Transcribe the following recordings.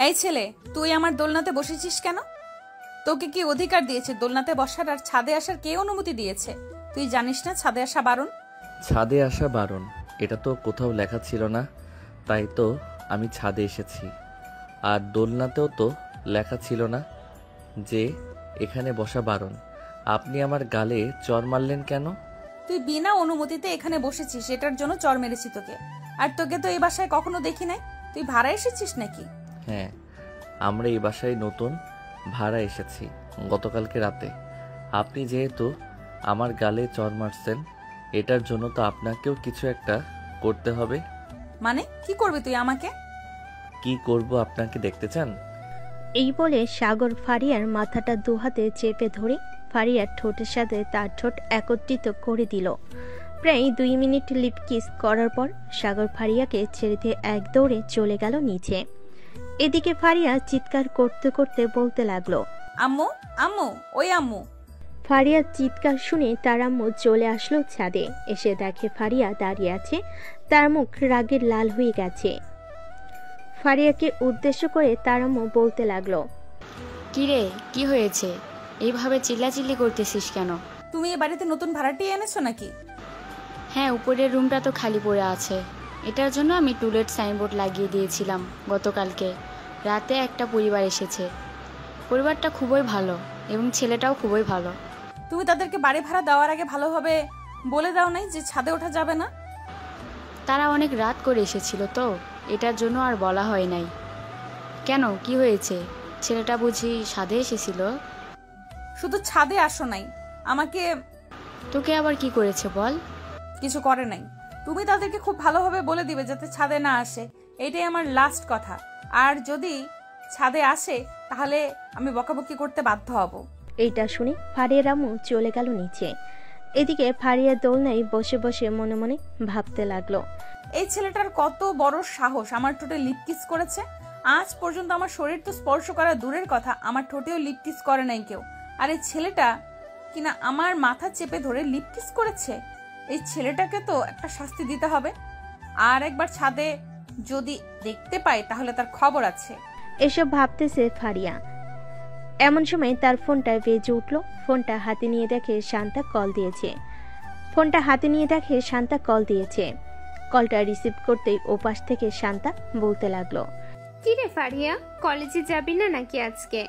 এই ছেলে, তুই আমার দোলনাতে বসেছিস কেন? তোকে কি অধিকার দিয়েছে দোলনাতে বসার আর ছাদে আসার? কে অনুমতি দিয়েছে? তুই জানিস না ছাদে আসা বারণ? ছাদে আসা বারণ এটা তো কোথাও লেখা ছিল না, তাই তো আমি ছাদে এসেছি। আর দোলনাতেও তো লেখা ছিল না যে এখানে বসা বারণ। আপনি আমার গালে চড় মারলেন কেন? তুই বিনা অনুমতিতে এখানে বসেছিস, এটার জন্য চড় মেরেছি তোকে। আর তোকে তো এই বাসায় কখনো দেখি নাই। তুই ভাড়া এসেছিস নাকি? হ্যাঁ, আমরা এই বাসায় নতুন ভাড়া এসেছি গতকালকে রাতে। আপনি যেহেতু আমার গালে চড় মারছেন, এটার জন্য তো আপনাকেও কিছু একটা করতে হবে। মানে কি করবি তুই আমাকে? কি করব আপনাকে দেখতে চান? এই বলে সাগর ফারিয়ার মাথাটা দুহাতে চেপে ধরে ফারিয়ার ঠোঁটের সাথে তার ঠোঁট একত্রিত করে দিল। প্রায় 2 মিনিট লিপ কিস করার পর সাগর ফারিয়াকে ছেড়ে দিয়ে এক দৌড়ে চলে গেল নিচে। এদিকে ফারিয়া চিৎকার করতে করতে বলতে লাগলো, আম্মু, আম্মু, ওই আম্মু। ফারিয়ার চিৎকার শুনে তার আম্মু চলে আসলো ছাদে। এসে দেখে ফারিয়া দাঁড়িয়ে আছে, তার মুখ রাগের লাল হয়ে গেছে। ফারিয়াকে উদ্দেশ্য করে তার আম্মু বলতে লাগলো, কিরে, কি হয়েছে? এইভাবে চিল্লাচিল্লি করতেছিস কেন? তুমি এ বাড়িতে নতুন ভাড়াটিয়া এনেছো নাকি? হ্যাঁ, উপরের রুমটা তো খালি পড়ে আছে। এটার জন্য আমি টুলেট সাইনবোর্ড লাগিয়ে দিয়েছিলাম গতকালকে রাতে। একটা পরিবার এসেছে, পরিবারটা খুবই ভালো এবং ছেলেটাও খুবই ভালো। তুমি তাদেরকে বাড়ি ভাড়া দেওয়ার আগে ভালোভাবে বলে দাও নাই যে ছাদে ওঠা যাবে না? তারা অনেক রাত করে এসেছিল তো, এটার জন্য আর বলা হয় নাই। কেন, কি হয়েছে? ছেলেটা বুঝি ছাদে এসেছিল? শুধু ছাদে আসো নাই, আমাকে। তোকে আবার কি করেছে বল? কিছু করে নাই। তুমি তাদেরকে খুব ভালোভাবে বলে দিবে যাতে ছাদে না আসে, এটাই আমার লাস্ট কথা। আর যদি ছাদে আসে তাহলে আমি বকাবকি করতে বাধ্য হব। এইটা শুনে ফারিয়ার আম্মু চলে গেল নিচে। এদিকে ফারিয়া দোলনায় বসে বসে মনে মনে ভাবতে লাগলো, এই ছেলেটার কত বড় সাহস আমার ঠোঁটে লিপ কিস করেছে। আজ পর্যন্ত আমার শরীর তো স্পর্শ করা দূরের কথা, আমার ঠোঁটেও লিপ কিস করে নাই কেউ। আর এই ছেলেটা কিনা আমার মাথা চেপে ধরে লিপ কিস করেছে। এই ছেলেটাকে তো একটা শাস্তি দিতে হবে। আর একবার ছাদে যদি দেখতে পাই তাহলে তার খবর আছে। এসব ভাবতেছে ফারিয়া। এমন সময় তার ফোনটা বেজে উঠল। ফোনটা হাতে নিয়ে দেখে শান্তা কল দিয়েছে। কলটা রিসিভ করতেই ওপাশ থেকে শান্তা বলতে লাগলো, কি রে ফারিয়া, কলেজে যাবি না নাকি আজকে?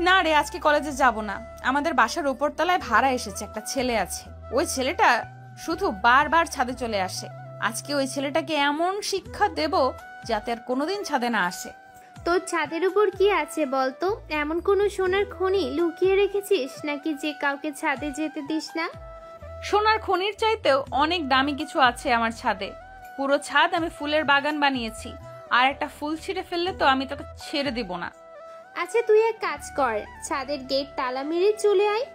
না রে, আজকে কলেজে যাব না। আমাদের বাসার উপরতলায় ভাড়া এসেছে, একটা ছেলে আছে। ওই ছেলেটা শুধু বারবার ছাদে চলে আসে। আজকে ওই ছেলেটাকে এমন শিক্ষা দেব যাতে আর কোনোদিন ছাদে না আসে। তোর ছাদের উপর কি আছে বলতো? এমন কোনো সোনার খনি লুকিয়ে রেখেছিস নাকি যে কাউকে ছাদে যেতে দিস না? সোনার খনির চাইতেও অনেক দামি কিছু আছে আমার ছাদে। পুরো ছাদ আমি ফুলের বাগান বানিয়েছি। আর একটা ফুল ছিঁড়ে ফেললে তো আমি তোকে ছেড়ে দিব না। আচ্ছা, তুই এক কাজ কর, ছাদের গেট তালা মেরে চলে আয়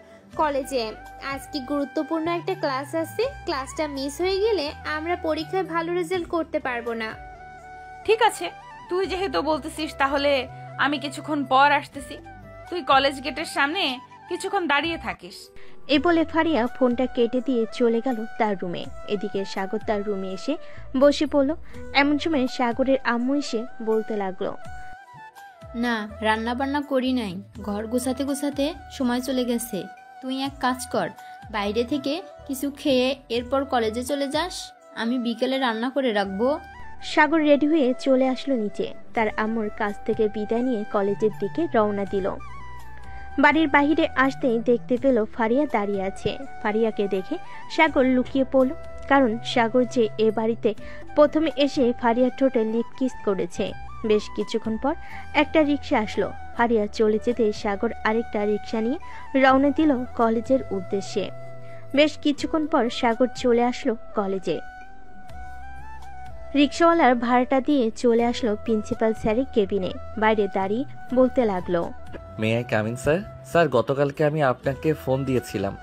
কলেজে। আজকে গুরুত্বপূর্ণ একটা ক্লাস আছে, ক্লাসটা মিস হয়ে গেলে আমরা পরীক্ষায় ভালো রেজাল্ট করতে পারবো না। ঠিক আছে, তুই যেহেতু বলতেছিস তাহলে আমি কিছুক্ষণ পর আসতেছি। তুই কলেজ গেটের সামনে কিছুক্ষণ দাঁড়িয়ে থাকিস। এই বলে ফারিয়া ফোনটা কেটে দিয়ে চলে গেল তার রুমে। এদিকে সাগর তার রুমে এসে বসে পড়ল। এমন সময় সাগরের আম্মু এসে বলতে লাগলো, না, রান্না বান্না করি নাই, ঘর গোছাতে গোছাতে সময় চলে গেছে। তুই এক কাজ কর, বাইরে থেকে কিছু খেয়ে এরপর কলেজে চলে যাস, আমি বিকেলে রান্না করে রাখবো। সাগর রেডি হয়ে চলে আসলো নিচে। তার আম্মুর কাছ থেকে বিদায় নিয়ে কলেজের দিকে রওনা দিল। বাড়ির বাহিরে আসতেই দেখতে পেল ফারিয়া দাঁড়িয়ে আছে। ফারিয়াকে দেখে সাগর লুকিয়ে পড়ল, কারণ সাগর যে এ বাড়িতে প্রথমে এসে ফারিয়ার ঠোঁটে লিপ কিস করেছে। বেশ কিছুক্ষণ পর একটা রিক্সা আসলো। ফারিয়া চলে যেতে সাগর আরেকটা রিক্সা নিয়ে রওনা দিল কলেজের উদ্দেশ্যে। বেশ কিছুক্ষণ পর সাগর চলে আসলো কলেজে। রিক্সাওয়ালার ভাড়াটা দিয়ে চলে আসলো প্রিন্সিপাল স্যারের কেবিনে। বাইরে দাঁড়িয়ে বলতে লাগলো, may I come in sir? Sir, গতকালকে আমি আপনাকে ফোন দিয়েছিলাম।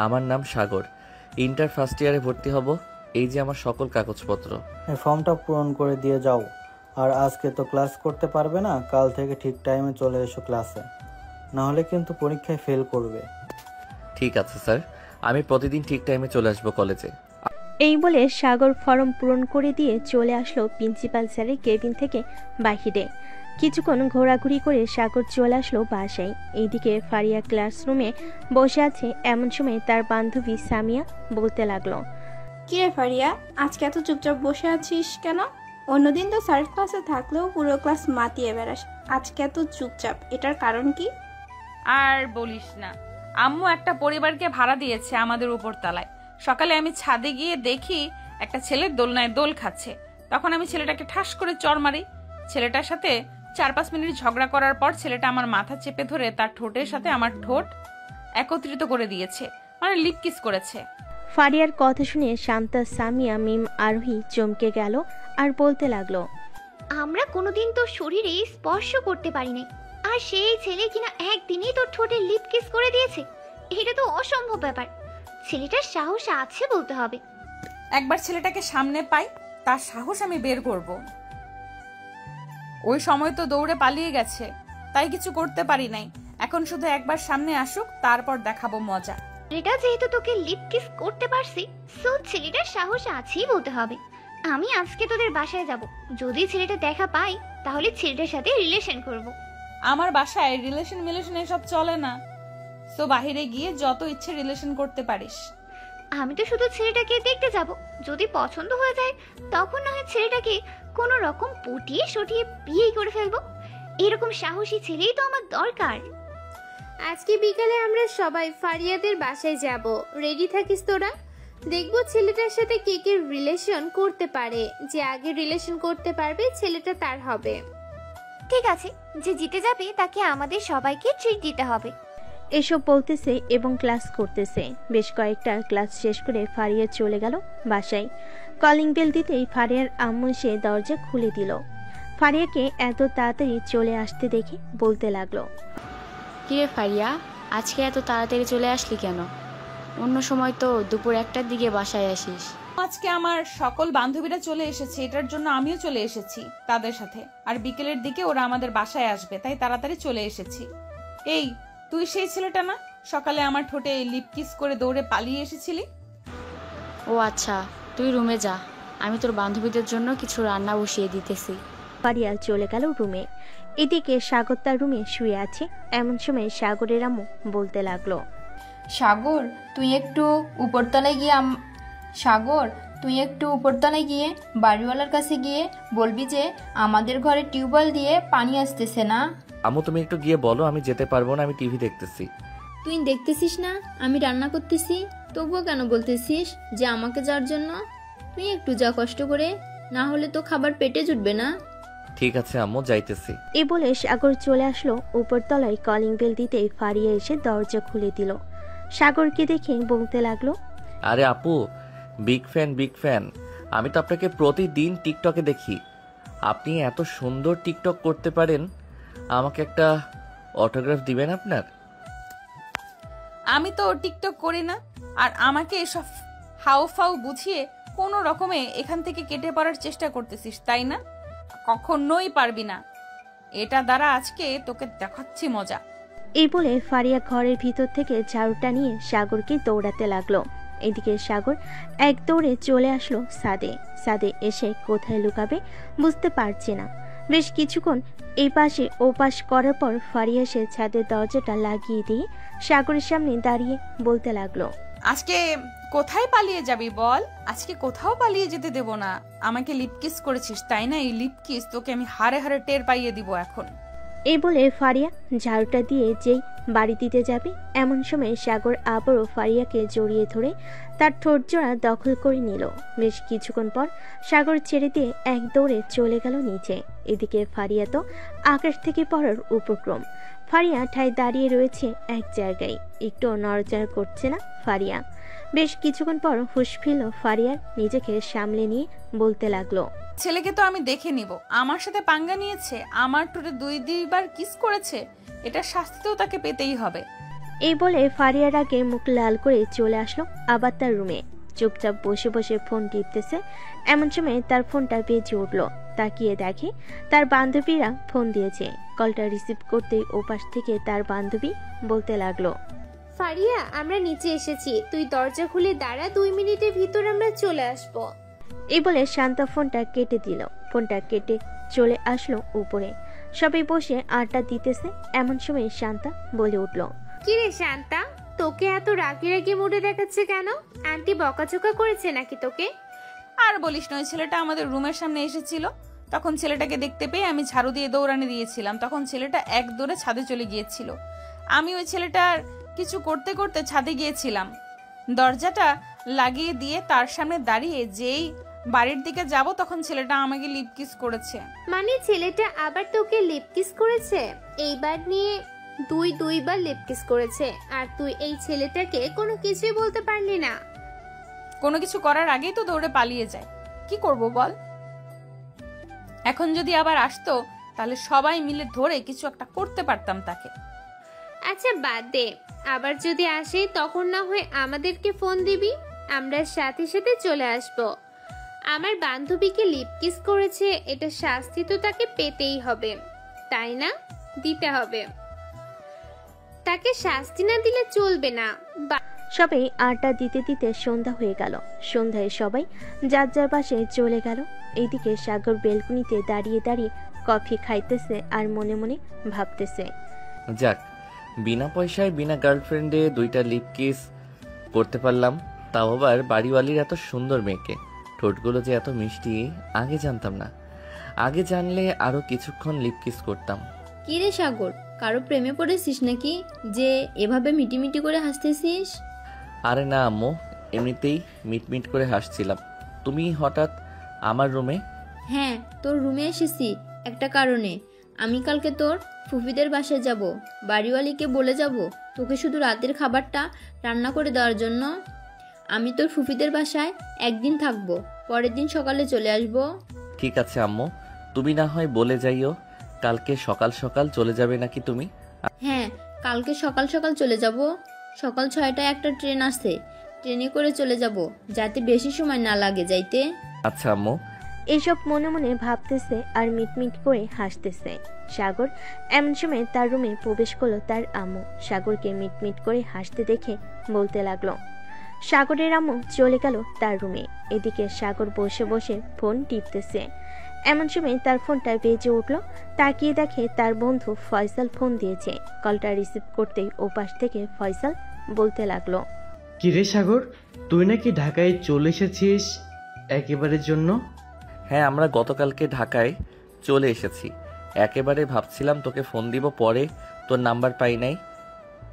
আমার নাম সাগর, ইন্টার ফার্স্ট ইয়ারে ভর্তি হব। এই যে আমার সকল কাগজপত্র। এই ফর্মটা পূরণ করে দিয়ে যাও। আর আজকে তো ক্লাস করতে পারবে না, কাল থেকে ঠিক টাইমে চলে এসো ক্লাসে, নাহলে কিন্তু পরীক্ষায় ফেল করবে। ঠিক আছে স্যার, আমি প্রতিদিন ঠিক টাইমে চলে আসবো কলেজে। এই বলে সাগর ফর্ম পূরণ করে দিয়ে চলে আসলো প্রিন্সিপাল স্যারের কেবিন থেকে বাহিরে। কিছুক্ষণ ঘোরাঘুরি করে সাগর চলে আসলো বাসায়। এইদিকে ফারিয়া ক্লাসরুমে বসে আছে। এমন সময় তার বান্ধবী সামিয়া বলতে লাগলো, কিরে ফারিয়া, আজকে এত চুপচাপ বসে আছিস কেন? অন্যদিন তো স্যার ক্লাসে থাকলেও পুরো ক্লাস মাতিয়ে বেড়াস, আজকে এত চুপচাপ, এটার কারণ কি? আর বলিস না, আম্মু একটা পরিবারকে ভাড়া দিয়েছে আমাদের উপর তলায়। সকালে আমি ছাদে গিয়ে দেখি একটা ছেলের দোলনায় দোল খাচ্ছে। তখন আমি ছেলেটাকে ঠাস করে চড় মারি। ছেলেটার সাথে 4-5 মিনিট ঝগড়া করার পর ছেলেটা আমার মাথা চেপে ধরে তার ঠোঁটের সাথে আমার ঠোঁট একত্রিত করে দিয়েছে, মানে লিপ কিস করেছে। ফারিয়ার কথা শুনে শান্তা, সামিয়া, মিম, আরোহী চমকে গেল আর বলতে লাগলো, আমরা কোনোদিন তোর শরীরে স্পর্শ করতে পারি নাই, আর সেই ছেলে কিনা একদিনই তোর ঠোঁটে লিপ কিস করে দিয়েছে। এটা তো অসম্ভব ব্যাপার। ছেলেটার সাহস আছে বলতে হবে। একবার ছেলেটাকে সামনে পাই, তার সাহস আমি বের করব। ওই সময় তো দৌড়ে পালিয়ে গেছে, তাই কিছু করতে পারি নাই। এখন শুধু একবার সামনে আসুক, তারপর দেখাবো মজা। এটা যেহেতু তোকে লিপ কিস করতে পারছি, সো ছেলেটার সাহস আছেই বলতে হবে। আমি আজকে তোদের বাসায় যাব। যদি ছেলেটা দেখা পাই তাহলে ছেলেটার সাথে রিলেশন করব। আমার বাসায় রিলেশন এসব চলে না। সো বাহিরে গিয়ে যত ইচ্ছে রিলেশন করতে পারিস। আমি তো শুধু ছেলেটাকে দেখতে যাব। যদি পছন্দ হয়ে যায় তখন না হয় ছেলেটাকে কোনো রকম পটিয়ে সটিয়ে বিয়ে করে ফেলবো। এরকম সাহসী ছেলেই তো আমার দরকার। আজকে বিকালে আমরা সবাই ফারিয়াদের বাসায় যাব। রেডি থাকিস তোরা। দেখবো ছেলেটার সাথে কে কে রিলেশন করতে পারে। যে আগে রিলেশন করতে পারবে ছেলেটা তার হবে। ঠিক আছে, যে জিতে যাবে তাকে আমাদের সবাইকে ট্রিট দিতে হবে। এসব বলতেছে এবং ক্লাস করতেছে। বেশ কয়েকটা ক্লাস শেষ করে ফারিয়া চলে গেল বাসায়। কলিং বেল দিতেই ফারিয়ার আম্মু এসে দরজা খুলে দিল। ফারিয়াকে এত তাড়াতাড়ি চলে আসতে দেখে বলতে লাগলো, কিরে ফারিয়া, আজকে এত তাড়াতাড়ি চলে আসলি কেন? অন্য সময় তো দুপুর 1টার দিকে বাসায় আসিস। আজকে আমার সকল বান্ধবীরা চলে এসেছে, এটার জন্য আমিও চলে এসেছি তাদের সাথে। আর বিকেলের দিকে ওরা আমাদের বাসায় আসবে, তাই তাড়াতাড়ি চলে এসেছি। এই, তুই সেই ছেলেটা না সকালে আমার ঠোঁটে লিপ কিস করে দৌড়ে পালিয়ে এসেছিলি? ও আচ্ছা, তুই রুমে যা, আমি তোর বান্ধবীদের জন্য কিছু রান্না বসিয়ে দিতেছি। ফারিয়া চলে গেল রুমে। এদিকে সাগর তার রুমে শুয়ে আছে। এমন সময় সাগরের আম্মু বলতে লাগলো, সাগর তুই একটু উপরতলায় গিয়ে বাড়িওয়ালার কাছে গিয়ে বলবি যে আমাদের ঘরে টিউবওয়েল দিয়ে পানি আসতেছে না। আম্মু তুমি একটু গিয়ে বলো, আমি যেতে পারবো না, আমি টিভি দেখতেছি। তুই দেখতেছিস না আমি রান্না করতেছি, তবুও কেন বলতেছিস যে আমাকে যাওয়ার জন্য? তুই একটু যা কষ্ট করে, না হলে তো খাবার পেটে জুটবে না। ঠিক আছে আম্মু, যাইতেছি। এ বলে সাগর চলে আসলো উপরতলায়। কলিং বেল দিতেই ফারিয়া এসে দরজা খুলে দিল। সাগরকে দেখে বলতে লাগলো, আরে আপু, বিগ ফ্যান। আমি তো আপনাকে প্রতিদিন টিকটকে দেখি। আপনি এত সুন্দর টিকটক করতে পারেন, আমাকে একটা অটোগ্রাফ দিবেন আপনার? আমি তো টিকটক করি না, আর আমাকে এসব হাউফাউ বুঝিয়ে কোনো রকমে এখান থেকে কেটে পড়ার চেষ্টা করতেছিস, তাই না? কখনোই পারবি না। এটা দ্বারা আজকে তোকে দেখাচ্ছি মজা। এই বলে ফারিয়া ঘরের ভিতর থেকে ঝাড়ুটা নিয়ে সাগরকে দৌড়াতে লাগলো। এদিকে সাগর এক দৌড়ে চলে আসলো ছাদে এসে কোথায় লুকাবে বুঝতে পারছে না। বেশ কিছুক্ষণ এই পাশে ও পাশ করার পর ফারিয়া এসে ছাদের দরজাটা লাগিয়ে দিয়ে সাগরের সামনে দাঁড়িয়ে বলতে লাগলো, আজকে কোথায় পালিয়ে যাবি বল? আজকে কোথাও পালিয়ে যেতে দেব না। আমাকে লিপকিস করেছিস তাই না? এই লিপকিস তোকে আমি হারে হারে টের পাইয়ে দিব এখন। এই বলে ফারিয়া ঝাড়ুটা দিয়ে যেই বাড়ি দিতে যাবে, এমন সময় সাগর আবারও ফারিয়াকে জড়িয়ে ধরে তার ঠোঁট জোড়া দখল করে নিল। বেশ কিছুক্ষণ পর সাগর ছেড়ে দিয়ে এক দৌড়ে চলে গেল নিচে। এদিকে ফারিয়া তো আকাশ থেকে পড়ার উপক্রম। ফারিয়া ঠায় দাঁড়িয়ে রয়েছে এক জায়গায়, একটু নড়াচড়া করছে না ফারিয়া। বেশ কিছুক্ষণ পর হুঁশ ফিরল ফারিয়ার, নিজেকে সামলে নিয়ে বলতে লাগলো, ছেলেকে তো আমি দেখে নিব। আমার সাথে পাঙ্গা নিয়েছে, আমার ঠোঁটে 2-2বার কিস করেছে, এটা শাস্তিও তাকে পেতেই হবে। এই বলে ফারিয়ার আগে মুখ লাল করে চলে আসলো আবার তার রুমে। চুপচাপ বসে বসে ফোন টিপতেছে। এমন সময় তার ফোনটা বেজে উঠল। তাকিয়ে দেখে তার বান্ধবীরা ফোন দিয়েছে। কলটা রিসিভ করতেই ওপাশ থেকে তার বান্ধবী বলতে লাগলো, ফারিয়া, আমরা নিচে এসেছি, তুই দরজা খুলে দাঁড়া, 2 মিনিটের ভিতর আমরা চলে আসবো। এই বলে শান্তা ফোনটা কেটে দিল। ফোনটা কেটে চলে আসলো উপরে। সবাই বসে আড্ডা দিতেছে, এমন সময় শান্তা বলে উঠল, কিরে শান্তা, তোকে এত রাগি রাগি মুডে দেখাচ্ছে কেন? আন্টি বকাঝকা করেছে নাকি তোকে? আর বলিস না, ওই ছেলেটা আমাদের রুমের সামনে এসেছিল, তখন ছেলেটাকে দেখতে পেয়ে আমি ঝাড়ু দিয়ে দৌড়ানি দিয়েছিলাম, তখন ছেলেটা এক দৌড়ে ছাদে চলে গিয়েছিল। আমি ওই ছেলেটার কিছু করতে করতে ছাদে গিয়েছিলাম, দরজাটা লাগিয়ে দিয়ে তার সামনে দাঁড়িয়ে যেই বাড়ির দিকে যাব তখন ছেলেটা আমাকে লিপ কিস করেছে। মানে ছেলেটা আবার তোকে লিপ কিস করেছে? এইবার নিয়ে দুইবার লিপ কিস করেছে, আর তুই এই ছেলেটাকে কোনো কিছুই বলতে পারলি না? কোনো কিছু করার আগেই তো দৌড়ে পালিয়ে যায়, কি করব বল? এখন যদি আবার আসতো তাহলে সবাই মিলে ধরে কিছু একটা করতে পারতাম তাকে। আচ্ছা বাদ দে, আবার যদি আসে তখন না হয় আমাদেরকে ফোন দিবি, আমরা সাথে সাথে চলে আসব। আমার বান্ধবীকে লিপ কিস করেছে, এটা শাস্তি তো তাকে পেতেই হবে, তাই না? দিতে হবে, তাকে শাস্তি না দিলে চলবে না। সবাই আড্ডা দিতে দিতে সন্ধ্যা হয়ে গেল। সন্ধ্যায় সবাই যার যার বাসায় চলে গেল। এইদিকে সাগর বেলকুনিতে দাঁড়িয়ে দাঁড়িয়ে কফি খাইতেছে আর মনে মনে ভাবতেছে, যাক, বিনা পয়সায় বিনা গার্লফ্রেন্ডে 2টা লিপ কিস করতে পারলাম, তাও আবার বাড়িওয়ালির এত সুন্দর মেয়েকে। ঠোঁটগুলো যে এত মিষ্টি আগে জানতাম না, আগে জানলে আরো কিছুক্ষণ লিপ কিস করতাম। কি রে সাগর, কারো প্রেমে পড়েছিস নাকি যে এভাবে মিটিমিটি করে হাসতেছিস? আরে না আম্মু, এমনিতেই মিটমিট করে হাসছিলাম। তুমি হঠাৎ আমার রুমে? হ্যাঁ, তোর রুমে এসেছি একটা কারণে। আমি কালকে তোর ফুফিদের বাসায় যাব, বাড়িওয়ালিকে বলে যাব তোকে শুধু রাতের খাবারটা রান্না করে দেওয়ার জন্য। আমি তোর ফুফিদের বাসায় একদিন থাকবো, পরের দিন সকালে চলে আসব। ঠিক আছে আম্মু, তুমি না হয় বলে যাইও। কালকে সকাল সকাল চলে যাবে নাকি তুমি? হ্যাঁ, কালকে সকাল সকাল চলে যাব। সকাল 6টায় একটা ট্রেন আসে, ট্রেনে করে চলে যাব, যাতে বেশি সময় না লাগে যাইতে। আচ্ছা আম্মু। এইসব মনে মনে ভাবতেছে আর মিটমিট করে হাসতেছে। সাগর এমন সময় তার রুমে প্রবেশ করলো তার আম্মু। সাগরকে মিটমিট করে হাসতে দেখে বলতে লাগলো। সাগরের আম্মু চলে গেল তার রুমে। এদিকে সাগর বসে বসে ফোন টিপতেছে। এমন সময় তার ফোনটা বেজে উঠলো। তাকিয়ে দেখে তার বন্ধু ফয়সাল ফোন দিয়েছে। কলটা রিসিভ করতেই ওপাশ থেকে ফয়সাল বলতে লাগলো, কিরে সাগর, তুই নাকি ঢাকায় চলে এসেছিস একেবারের জন্য? হ্যাঁ, আমরা গতকালকে ঢাকায় চলে এসেছি। একেবারে ভাবছিলাম তোকে ফোন দিব, পরে তোর নাম্বার পাই নাই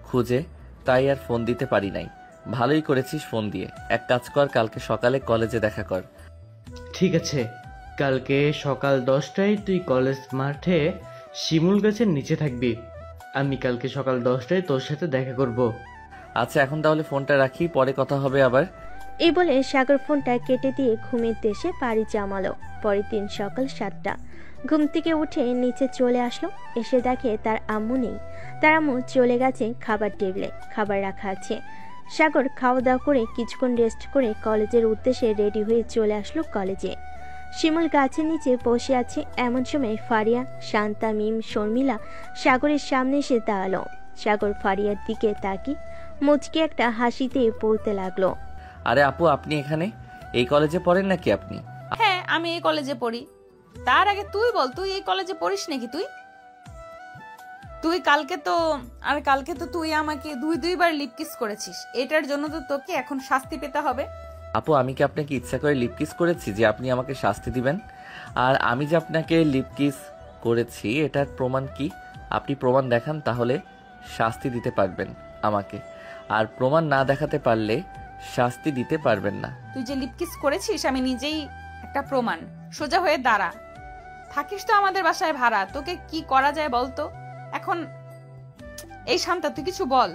খুঁজে, তাই আর ফোন দিতে পারি নাই। ভালোই করেছিস ফোন দিয়ে। এক কাজ কর, কালকে সকালে কলেজে দেখা কর। ঠিক আছে, কালকে সকাল 10টায় তুই কলেজ মাঠে শিমুল গাছের নিচে থাকবি। আমি কালকে সকাল 10টায় তোর সাথে দেখা করব। আচ্ছা, এখন তাহলে ফোনটা রাখি, পরে কথা হবে আবার। এই বলে সাগর ফোনটা কেটে দিয়ে ঘুমের দেশে পাড়ি জমালো। পরের দিন সকাল 7টা। ঘুম থেকে উঠে নিচে চলে আসলো। এসে দেখে তার আম্মু নেই। তার আম্মু চলে গেছে খাবার টেবিলে, খাবার রাখা আছে। সাগর খাওয়া দাওয়া করে কিছুক্ষণ রেস্ট করে কলেজের উদ্দেশ্যে রেডি হয়ে চলে আসলো কলেজে। শিমুল গাছের নিচে বসে আছে। এমন সময় ফারিয়া, শান্তা, মিম, শর্মিলা সাগরের সামনে এসে দাঁড়ালো। সাগর ফারিয়ার দিকে তাকিয়ে মুচকি একটা হাসিতে বলতে লাগলো, আরে আপু, আপনি এখানে? এই কলেজে পড়েন নাকি আপনি? হ্যাঁ, আমি এই কলেজে পড়ি। তার আগে তুই বল, তুই এই কলেজে পড়িস নাকি? তুই কালকে তো তুই আমাকে দুইবার লিপ কিস করেছিস। এটার জন্য তো তোকে এখন শাস্তি পেতে হবে। আপু, আমি কি আপনাকে ইচ্ছা করে লিপ কিস করেছি যে আপনি আমাকে শাস্তি দিবেন? আর আমি যে আপনাকে লিপ কিস করেছি এটার প্রমাণ কি? আপনি প্রমাণ দেখান, তাহলে শাস্তি দিতে পারবেন আমাকে। আর প্রমাণ না দেখাতে পারলে শাস্তি দিতে পারবেন না। তুই যে লিপ কিস করেছিস আমি নিজেই একটা প্রমাণ। সোজা হয়ে দাঁড়া। থাকিস তো আমাদের বাসায় ভাড়া, তোকে কি করা যায় বলতো এখন? এই শান্তা, তুই কিছু বল।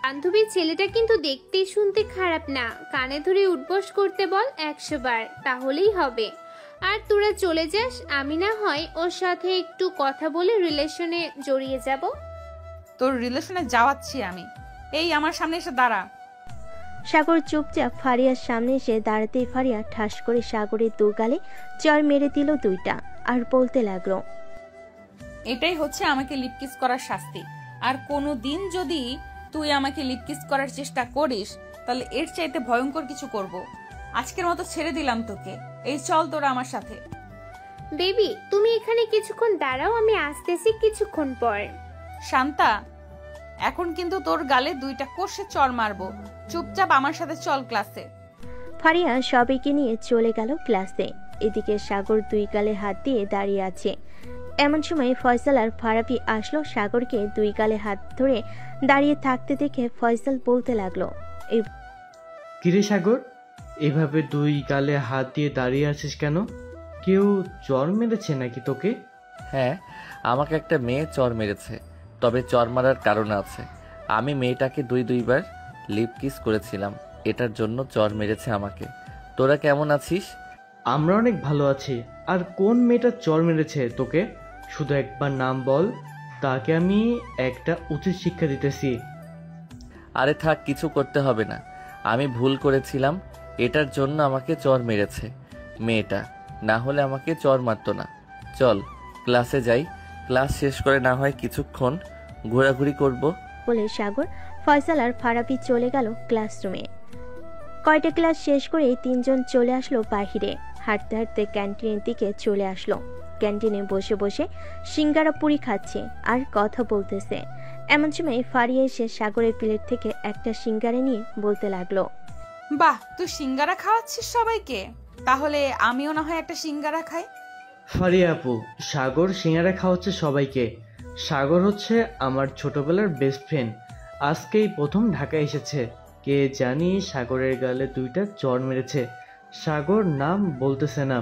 বান্ধবীর ছেলেটা কিন্তু দেখতে শুনতে খারাপ না, কানে ধরে উঠবস করতে বল 100 বার, তাহলেই হবে। আর তোরা চলে যাস, আমি না হয় ওর সাথে একটু কথা বলে রিলেশনে জড়িয়ে যাব। তোর রিলেশনে যাওয়াচ্ছি আমি। এই আমার সামনে এসে দাঁড়া। সাগর চুপচাপ ফারিয়ার সামনে এসে দাঁড়াতেই ফারিয়া ঠাস করে সাগরের দুগালে চড় মেরে দিল 2টা আর বলতে লাগলো, এটাই হচ্ছে আমাকে লিপ কিস করার শাস্তি। আর কোনো দিন যদি তুই আমাকে লিপ কিস করার চেষ্টা করিস তাহলে এর চাইতে ভয়ঙ্কর কিছু করব। আজকের মতো ছেড়ে দিলাম তোকে, এই চল তোরা আমার সাথে। বেবি তুমি এখানে কিছুক্ষণ দাঁড়াও, আমি আসতেছি কিছুক্ষণ পর। শান্তা, এখন কিন্তু তোর গালে 2টা কষে চড় মারবো। চুপচাপ আমার সাথে চল ক্লাসে। ফারিয়া সবাইকে নিয়ে চলে গেল ক্লাসে। এদিকে সাগর 2 গালে হাত দিয়ে দাঁড়িয়ে আছে। এমন সময় ফয়সাল আর ফারাবি আসলো। সাগরকে 2 গালে হাত ধরে দাঁড়িয়ে থাকতে দেখে ফয়সাল বলতে লাগলো, কিরে সাগর, এভাবে 2 গালে হাত দিয়ে দাঁড়িয়ে আছিস কেন? কেউ চর মেরেছে নাকি তোকে? হ্যাঁ, আমাকে একটা মেয়ে চর মেরেছে। তবে চর মারার কারণ আছে। আমি মেয়েটাকে 2বার লিপ কিস করেছিলাম, এটার জন্য চর মেরেছে আমাকে। তোরা কেমন আছিস? আমরা অনেক ভালো আছি। আর কোন মেয়েটা চর মেরেছে তোকে? শুধু একবার নাম বল, তাকে আমি একটা উচিত শিক্ষা দিতেছি। আরে থাক, কিছু করতে হবে না। আমি ভুল করেছিলাম, এটার জন্য আমাকে চর মেরেছে মেয়েটা, না হলে আমাকে চর মারতো না। চল ক্লাসে যাই, ক্লাস শেষ করে না হয় কিছুক্ষণ ঘোরাঘুরি করব। বলে সাগর, ফয়সাল আর ফারাবি চলে গেল ক্লাসরুমে। কয়টা ক্লাস শেষ করে 3 জন চলে আসলো বাহিরে। হাঁটতে হাঁটতে ক্যান্টিনের দিকে চলে আসলো। ক্যান্টিনে বসে বসে সিঙ্গারা পুরি খাচ্ছে আর কথা বলতেছে। এমন সময় ফারিয়া এসে সাগরের প্লেট থেকে একটা সিঙ্গারা নিয়ে বলতে লাগলো, বাহ, তুই সিঙ্গারা খাওয়াচ্ছিস সবাইকে, তাহলে আমিও না হয় একটা সিঙ্গারা খাই। ফারিয়া আপু, সাগর সিঙ্গারা খাওয়াচ্ছে সবাইকে। সাগর হচ্ছে আমার ছোটবেলার বেস্ট ফ্রেন্ড, আজকেই প্রথম ঢাকায় এসেছে। কে জানি সাগরের গালে 2টা চর মেরেছে। সাগর নাম বলতেছে না।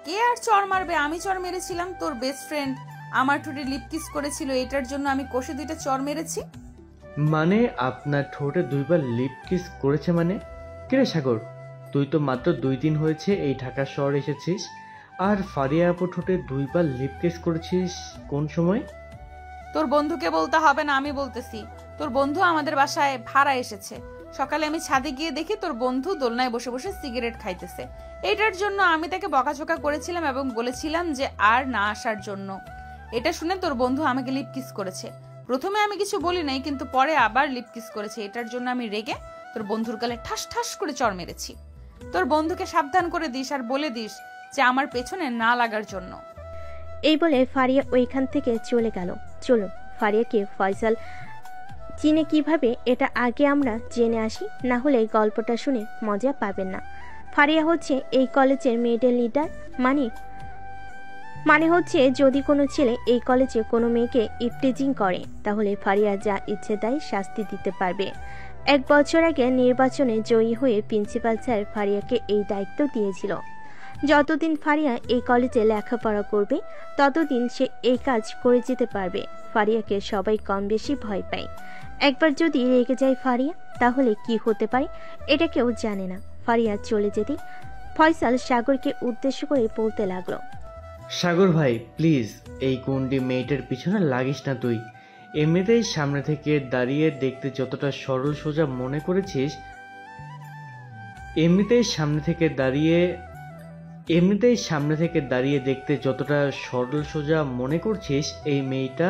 কে আর চর মারবে? আমি চর মেরেছিলাম। তোর বেস্ট ফ্রেন্ড আমার ঠোঁটে লিপ কিস করেছিল, এটার জন্য আমি কষে 2টা চর মেরেছি। মানে আপনার ঠোঁটে 2বার লিপ কিস করেছে মানে? কিরে সাগর, তুই তো মাত্র 2 দিন হয়েছে এই ঢাকা শহর এসেছিস, আর ফারিয়া আপু ঠোঁটে 2বার লিপ কিস করেছিস কোন সময়? তোর বন্ধুকে বলতে হবে না, আমি বলতেছি। তোর বন্ধু আমাদের বাসায় ভাড়া এসেছে। সকালে আমি ছাদে গিয়ে দেখি তোর বন্ধু দোলনায় বসে বসে সিগারেট খাইতেছে। এটার জন্য আমি তাকে বকাঝকা করেছিলাম এবং বলেছিলাম যে আর না আসার জন্য। এটা শুনে তোর বন্ধু আমাকে লিপ কিস করেছে। প্রথমে আমি কিছু বলি নাই, কিন্তু পরে আবার লিপ কিস করেছে। এটার জন্য আমি রেগে তোর বন্ধুর গালে ঠাস ঠাস করে চড় মেরেছি। তোর বন্ধুকে সাবধান করে দিস আর বলে দিস যে আমার পেছনে না লাগার জন্য। এই বলে ফারিয়া ওইখান থেকে চলে গেল। চলুন ফারিয়াকে ফয়সাল চিনে কিভাবে এটা আগে আমরা জেনে আসি, না হলে গল্পটা শুনে মজা পাবেন না। ফারিয়া হচ্ছে এই কলেজের মেয়েদের লিডার। মানে হচ্ছে যদি কোনো ছেলে এই কলেজে কোনো মেয়েকে ইফটিজিং করে, তাহলে ফারিয়া যা ইচ্ছে তাই শাস্তি দিতে পারবে। 1 বছর আগে নির্বাচনে জয়ী হয়ে প্রিন্সিপাল স্যার ফারিয়াকে এই দায়িত্ব দিয়েছিল। যতদিন ফারিয়া এই কলেজে লেখাপড়া করবে ততদিন সে এই কাজ করে যেতে পারবে। ফারিয়াকে সবাই কম বেশি ভয় পায়। একবার যদি রেগে যায় ফারিয়া, তাহলে কি হতে পারে এটা কেউ জানে না। ফারিয়া চলে যেতে ফয়সাল সাগরকে উদ্দেশ্য করে বলতে লাগলো, সাগর ভাই প্লিজ, এই গুন্ডি মেয়েটার পিছনে লাগিস না তুই। এমনিতেই সামনে থেকে দাঁড়িয়ে দেখতে যতটা সরল সোজা মনে করেছিস, এমনিতেই সামনে থেকে দাঁড়িয়ে দেখতে যতটা সরল সোজা মনে করছিস, এই মেয়েটা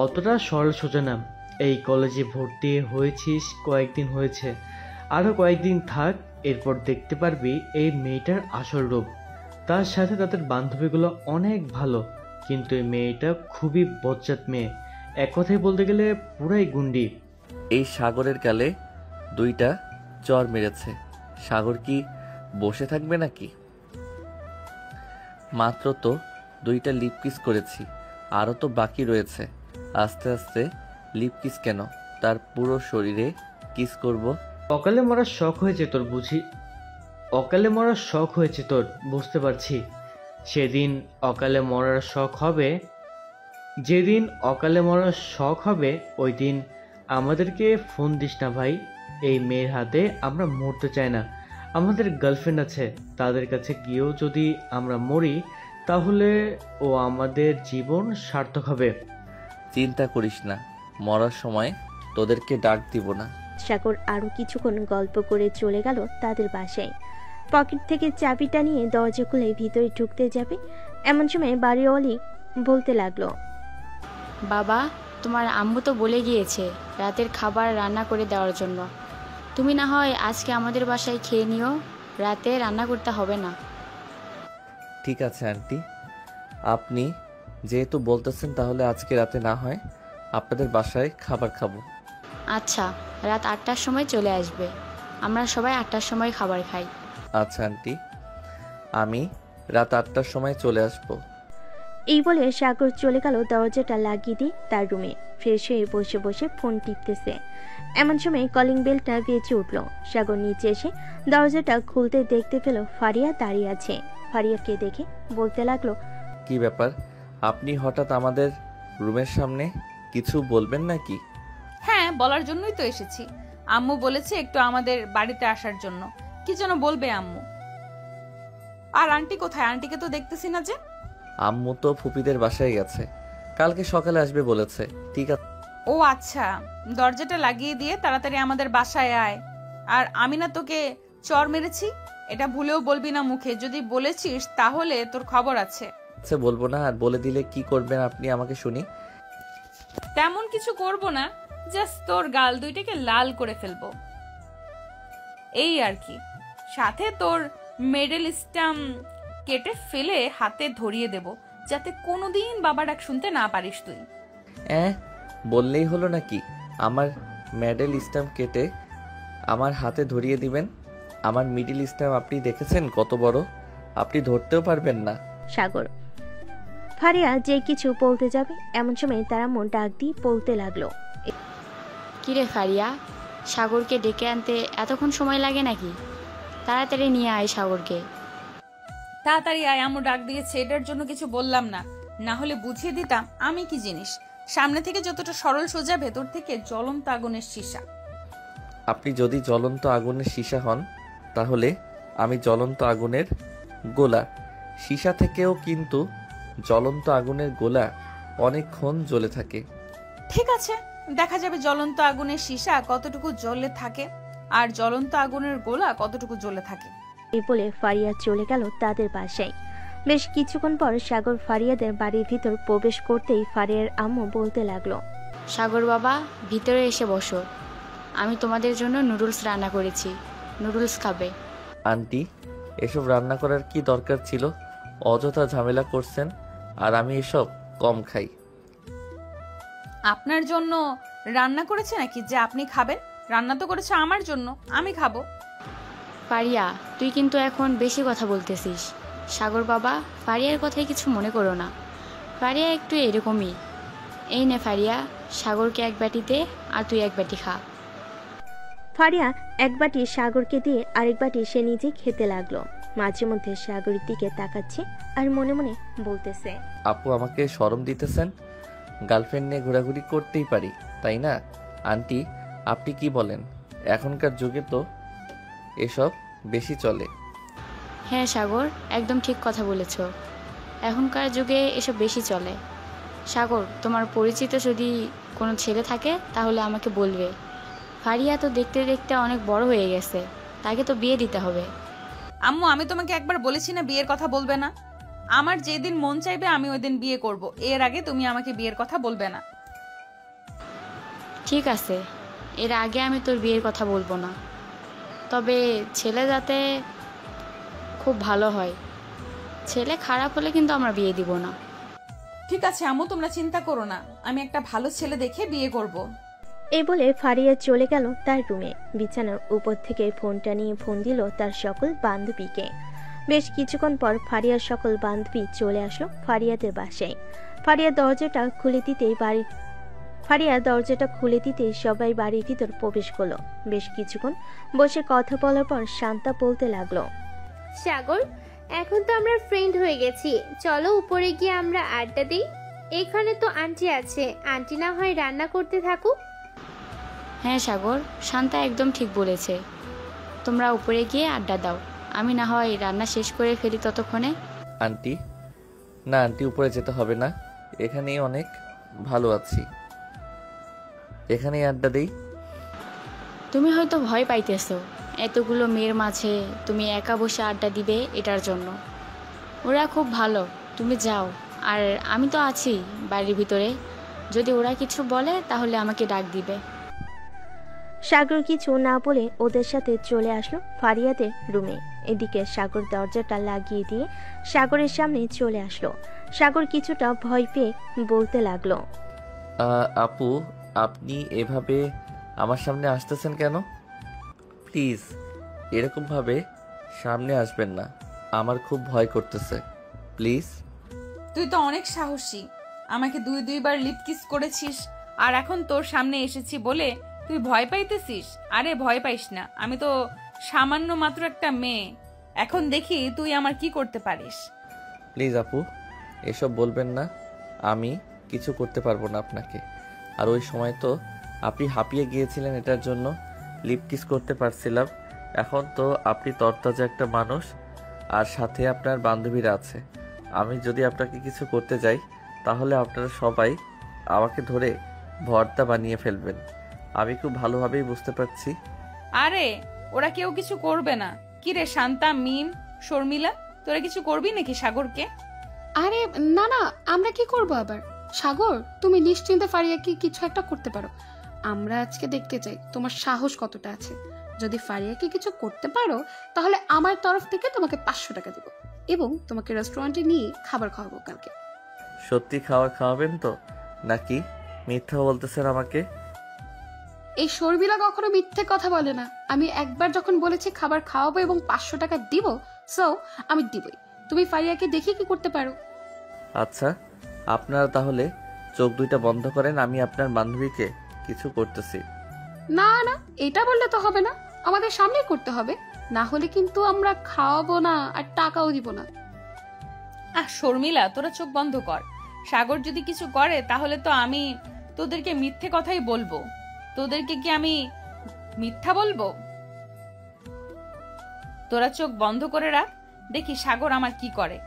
অতটা সরল সোজা না। এই কলেজে ভর্তি হয়েছিস কয়েকদিন হয়েছে, আরো কয়েকদিন থাক, এরপর দেখতে পারবি এই মেয়েটার আসল রূপ। তার সাথে তাদের বান্ধবীগুলো অনেক ভালো, কিন্তু এই মেয়েটা খুবই বজ্জাত মেয়ে। এক কথায় বলতে গেলে পুরাই গুন্ডি। এই সাগরের গালে 2টা চর মেরেছে। সাগর কি বসে থাকবে নাকি? মাত্র তো 2টা লিপ কিস করেছি, আরও তো বাকি রয়েছে। আস্তে আস্তে লিপ কিস কেন, তার পুরো শরীরে কিস করব। অকালে মরার শখ হয়েছে তোর বুঝি? অকালে মরার শখ হয়েছে তোর, বুঝতে পারছি। যেদিন অকালে মরার শখ হবে ওই দিন আমাদেরকে ফোন দিস না ভাই। এই মেয়ের হাতে আমরা মরতে চাই না। আমাদের গার্লফ্রেন্ড আছে, তাদের কাছে গিয়েও যদি আমরা মরি তাহলে ও আমাদের জীবন সার্থক হবে। চিন্তা করিস না, মরার সময় তোদেরকে ডাক দিব না। সাগর আরো কিছুক্ষণ গল্প করে চলে গেল তাদের বাসায়। পকেট থেকে চাবিটা নিয়ে দরজা খুলে ভিতরে ঢুকতে যাবে, এমন সময় বাড়িওয়ালি বলতে লাগলো, বাবা, তোমার আম্মু তো বলে গিয়েছে রাতের খাবার রান্না করে দেওয়ার জন্য। তুমি না হয় আজকে আমাদের বাসায় খেয়ে নিও, রাতে রান্না করতে হবে না। ঠিক আছে আন্টি, আপনি যেহেতু বলতেছেন তাহলে আজকে রাতে না হয় আপনাদের বাসায় খাবার খাবো। আচ্ছা, রাত 8টার সময় চলে আসবে। আমরা সবাই 8টার সময় খাবার খাই। আচ্ছা আন্টি, আমি রাত 8টার সময় চলে আসবো। এই বলে সাগর চলে গেল দরজাটা লাগিয়ে দিয়ে তার রুমে। ফ্রেশ হয়ে বসে বসে ফোন টিপতেছে। এমন সময় কলিং বেলটা বেজে উঠল। সাগর নিচে এসে দরজাটা খুলতে দেখতে পেল ফারিয়া দাঁড়িয়ে আছে। ফারিয়াকে দেখে বলতে লাগলো, কি ব্যাপার, আপনি হঠাৎ আমাদের রুমের সামনে? কিছু বলবেন নাকি? হ্যাঁ, বলার জন্যই তো এসেছি। আম্মু বলেছে একটু আমাদের বাড়িতে আসার জন্য। কি যেন বলবে আম্মু। আর আন্টি কোথায়? আন্টিকে তো দেখতেছি না যে। আম্মু তো ফুপিদের বাসায় গেছে, কালকে সকালে আসবে বলেছে। ঠিক আছে। ও আচ্ছা, দরজাটা লাগিয়ে দিয়ে তাড়াতাড়ি আমাদের বাসায় আয়। আর আমি না তোকে চর মেরেছি, এটা ভুলেও বলবি না মুখে। যদি বলেছিস তাহলে তোর খবর আছে। আচ্ছা বলবো না, আর বলে দিলে কি করবেন আপনি আমাকে শুনি। তেমন কিছু করব না, জাস্ট তোর গাল দুইটাকে লাল করে ফেলবো, এই আর কি। সাথে তোর মেডেল স্টাম্প কেটে ফেলে হাতে ধরিয়ে দেব, যাতে কোনোদিন বাবা ডাক শুনতে না পারিস তুই। বললেই হলো নাকি? আমার মেডেল স্ট্যাম্প কেটে আমার হাতে ধরিয়ে দিবেন? আমার মিডল স্ট্যাম্প আপনি দেখেছেন কত বড়? আপনি ধরতেও পারবেন না। সাগর। ফারিয়া যে কিছু বলতে যাবে এমন সময় তারা মন ডাক দিয়ে বলতে লাগলো, কিরে ফারিয়া, সাগরকে ডেকে আনতে এতক্ষণ সময় লাগে নাকি? তাড়াতাড়ি নিয়ে আয় সাগরকে। তাড়াতাড়ি আয়, আম্মু ডাক দিয়েছে। এটার জন্য কিছু বললাম না, না হলে বুঝিয়ে দিতাম আমি কি জিনিস। সামনে থেকে যতটা সরল সোজা, ভেতর থেকে জ্বলন্ত আগুনের সীসা। আপনি যদি জ্বলন্ত আগুনের সীসা হন তাহলে আমি জ্বলন্ত আগুনের গোলা। সীসা থেকেও কিন্তু জ্বলন্ত আগুনের গোলা অনেকক্ষণ জ্বলে থাকে। ঠিক আছে, দেখা যাবে জ্বলন্ত আগুনের সীসা কতটুকু জ্বলে থাকে আর জ্বলন্ত আগুনের গোলা কতটুকু জ্বলে থাকে। এই বলে ফারিয়া চলে গেল তাদের বাসায়। বেশ কিছুক্ষণ পর সাগর ফারিয়াদের বাড়ির ভিতর প্রবেশ করতেই ফারিয়ার আম্মু বলতে লাগলো, সাগর বাবা, ভিতরে এসে বসো। আমি তোমাদের জন্য নুডলস রান্না করেছি, নুডলস খাবে। আন্টি, এসব রান্না করার কি দরকার ছিল? অযথা ঝামেলা করছেন, আর আমি এসব কম খাই। আপনার জন্য রান্না করেছে নাকি যে আপনি খাবেন? রান্না তো করেছে আমার জন্য, আমি খাবো। ফারিয়া, তুই কিন্তু এখন বেশি কথা বলতেছিস। সাগর বাবা, ফারিয়ার কথায় কিছু মনে করো না। ফারিয়া একটু এরকমই। এই নে ফারিয়া, সাগরকে এক বাটিতে আর তুই এক বাটি খা। ফারিয়া এক বাটি সাগরকে দিয়ে আরেক বাটি সে নিজে খেতে লাগলো। মাঝে মধ্যে সাগরের দিকে তাকাচ্ছে আর মনে মনে বলতেছে, আপু আমাকে শরম দিতেছেন? গার্লফ্রেন্ড নিয়ে ঘোরাঘুরি করতেই পারি, তাই না? আন্টি, আপনি কি বলেন? এখনকার যুগে তো এসব বেশি চলে। হ্যাঁ সাগর, একদম ঠিক কথা বলেছ। এখনকার যুগে এসব বেশি চলে। সাগর, তোমার পরিচিত যদি কোনো ছেলে থাকে তাহলে আমাকে বলবে। ফারিয়া তো দেখতে দেখতে অনেক বড় হয়ে গেছে, তাকে তো বিয়ে দিতে হবে। আম্মু, আমি তোমাকে একবার বলেছি না বিয়ের কথা বলবে না? আমার যেদিন মন চাইবে আমি ওই দিন বিয়ে করব, এর আগে তুমি আমাকে বিয়ের কথা বলবে না। ঠিক আছে, এর আগে আমি তোর বিয়ের কথা বলবো না, তবে ছেলে যাতে খুব ভালো হয়। ছেলে খারাপ হলে কিন্তু আমরা বিয়ে দিব না। ঠিক আছে আম্মু, তোমরা চিন্তা করো না, আমি একটা ভালো ছেলে দেখে বিয়ে করব। এই বলে ফারিয়া চলে গেল তার রুমে। বিছানার উপর থেকে ফোনটা নিয়ে ফোন দিল তার সকল বান্ধবীকে। বেশ কিছুক্ষণ পর ফারিয়ার সকল বান্ধবী চলে আসলো ফারিয়াদের বাসায়। ফারিয়া দরজাটা খুলে দিতেই সবাই বাড়ির ভিতর প্রবেশ করলো। বেশ কিছুক্ষণ বসে কথা বলার পর শান্তা বলতে লাগলো, সাগর, এখন তো আমরা ফ্রেন্ড হয়ে গেছি, চলো উপরে গিয়ে আমরা আড্ডা দিই। এখানে তো আন্টি আছে, আন্টি না হয় রান্না করতে থাকুক। হ্যাঁ সাগর, শান্তা একদম ঠিক বলেছে। তোমরা উপরে গিয়ে আড্ডা দাও, আমি না হয় রান্না শেষ করে ফেলি ততক্ষণে। আন্টি, না আন্টি, উপরে যেতে হবে না, এখানেই অনেক ভালো আছি, এখানেই আড্ডা দেই। তুমি হয়তো ভয় পাইতেছো এতগুলো মেয়ের মাঝে তুমি একা বসে আড্ডা দিবে এটার জন্য। ওরা খুব ভালো, তুমি যাও। আর আমি তো আছি বাড়ির ভিতরে, যদি ওরা কিছু বলে তাহলে আমাকে ডাক দিবে। সাগর কিছু না বলে ওদের সাথে চলে আসলো ফারিয়াদের রুমে। এদিকে সাগর দরজাটা লাগিয়ে দিয়ে সাগরের সামনে চলে আসলো। সাগর কিছুটা ভয় পেয়ে বলতে লাগলো, আপু, আপনি এভাবে আমার সামনে আসতেছেন কেন? প্লিজ এরকমভাবে সামনে আসবেন না, আমার খুব ভয় করতেছে, প্লিজ। তুই তো অনেক সাহসী, আমাকে দুইবার লিপ কিস করেছিস, আর এখন তোর সামনে এসেছি বলে তুই ভয় পাইতেছিস? আরে ভয় পাইস না, আমি তো সামান্য মাত্র একটা মেয়ে, এখন দেখি তুই আমার কি করতে পারিস। প্লিজ আপু, এসব বলবেন না, আমি কিছু করতে পারবো না আপনাকে। আর ওই সময় তো আপনি হাঁপিয়ে গিয়েছিলেন, এটার জন্য লিপ কিস করতে পারছিলাম। এখন তো আপনি তরতাজা একটা মানুষ, আর সাথে আপনার বান্ধবীরা আছে। আমি যদি আপনাকে কিছু করতে যাই তাহলে আপনারা সবাই আমাকে ধরে ভর্তা বানিয়ে ফেলবেন। আমি খুব ভালোভাবেই বুঝতে পারছি। আরে ওরা কেউ কিছু করবে না। কি রে শান্তা, মিম, শর্মিলা, তোরা কিছু করবি নাকি সাগরকে? আরে না না, আমরা কি করব আবার? সাগর, তুমি নিশ্চিন্তে ফারিয়াকে কিছু একটা করতে পারো। আমরা আজকে দেখতে চাই তোমার সাহস কতটা আছে। যদি ফারিয়াকে কিছু করতে পারো তাহলে আমার তরফ থেকে তোমাকে 500 টাকা দেব এবং তোমাকে রেস্টুরেন্টে নিয়ে খাবার খাওয়াবো কালকে। সত্যি খাওয়াবেন তো, নাকি মিথ্যা বলতেছেন আমাকে? এই শর্মিলা কখনো মিথ্যে কথা বলে না। আমি একবার যখন বলেছি খাবার খাওয়াবো এবং 500 টাকা দিব, সো আমি দিবই। তুমি ফারিয়াকে দেখে কি করতে পারো। আচ্ছা, আপনারা তাহলে চোখ দুইটা বন্ধ করেন, আমি আপনার বান্ধবীকে কিছু করতেছি। না না, এটা বললে তো হবে না, আমাদের সামনেই করতে হবে, না হলে কিন্তু আমরা খাওয়াবো না আর টাকাও দিব না। শর্মিলা, তোরা চোখ বন্ধ কর। সাগর যদি কিছু করে তাহলে তো আমি তোদেরকে মিথ্যে কথাই বলবো। তোদেরকে কি আমি মিথ্যা বলবো? তোরা চোখ বন্ধ করে রাখ, দেখি সাগর আমার কি করে।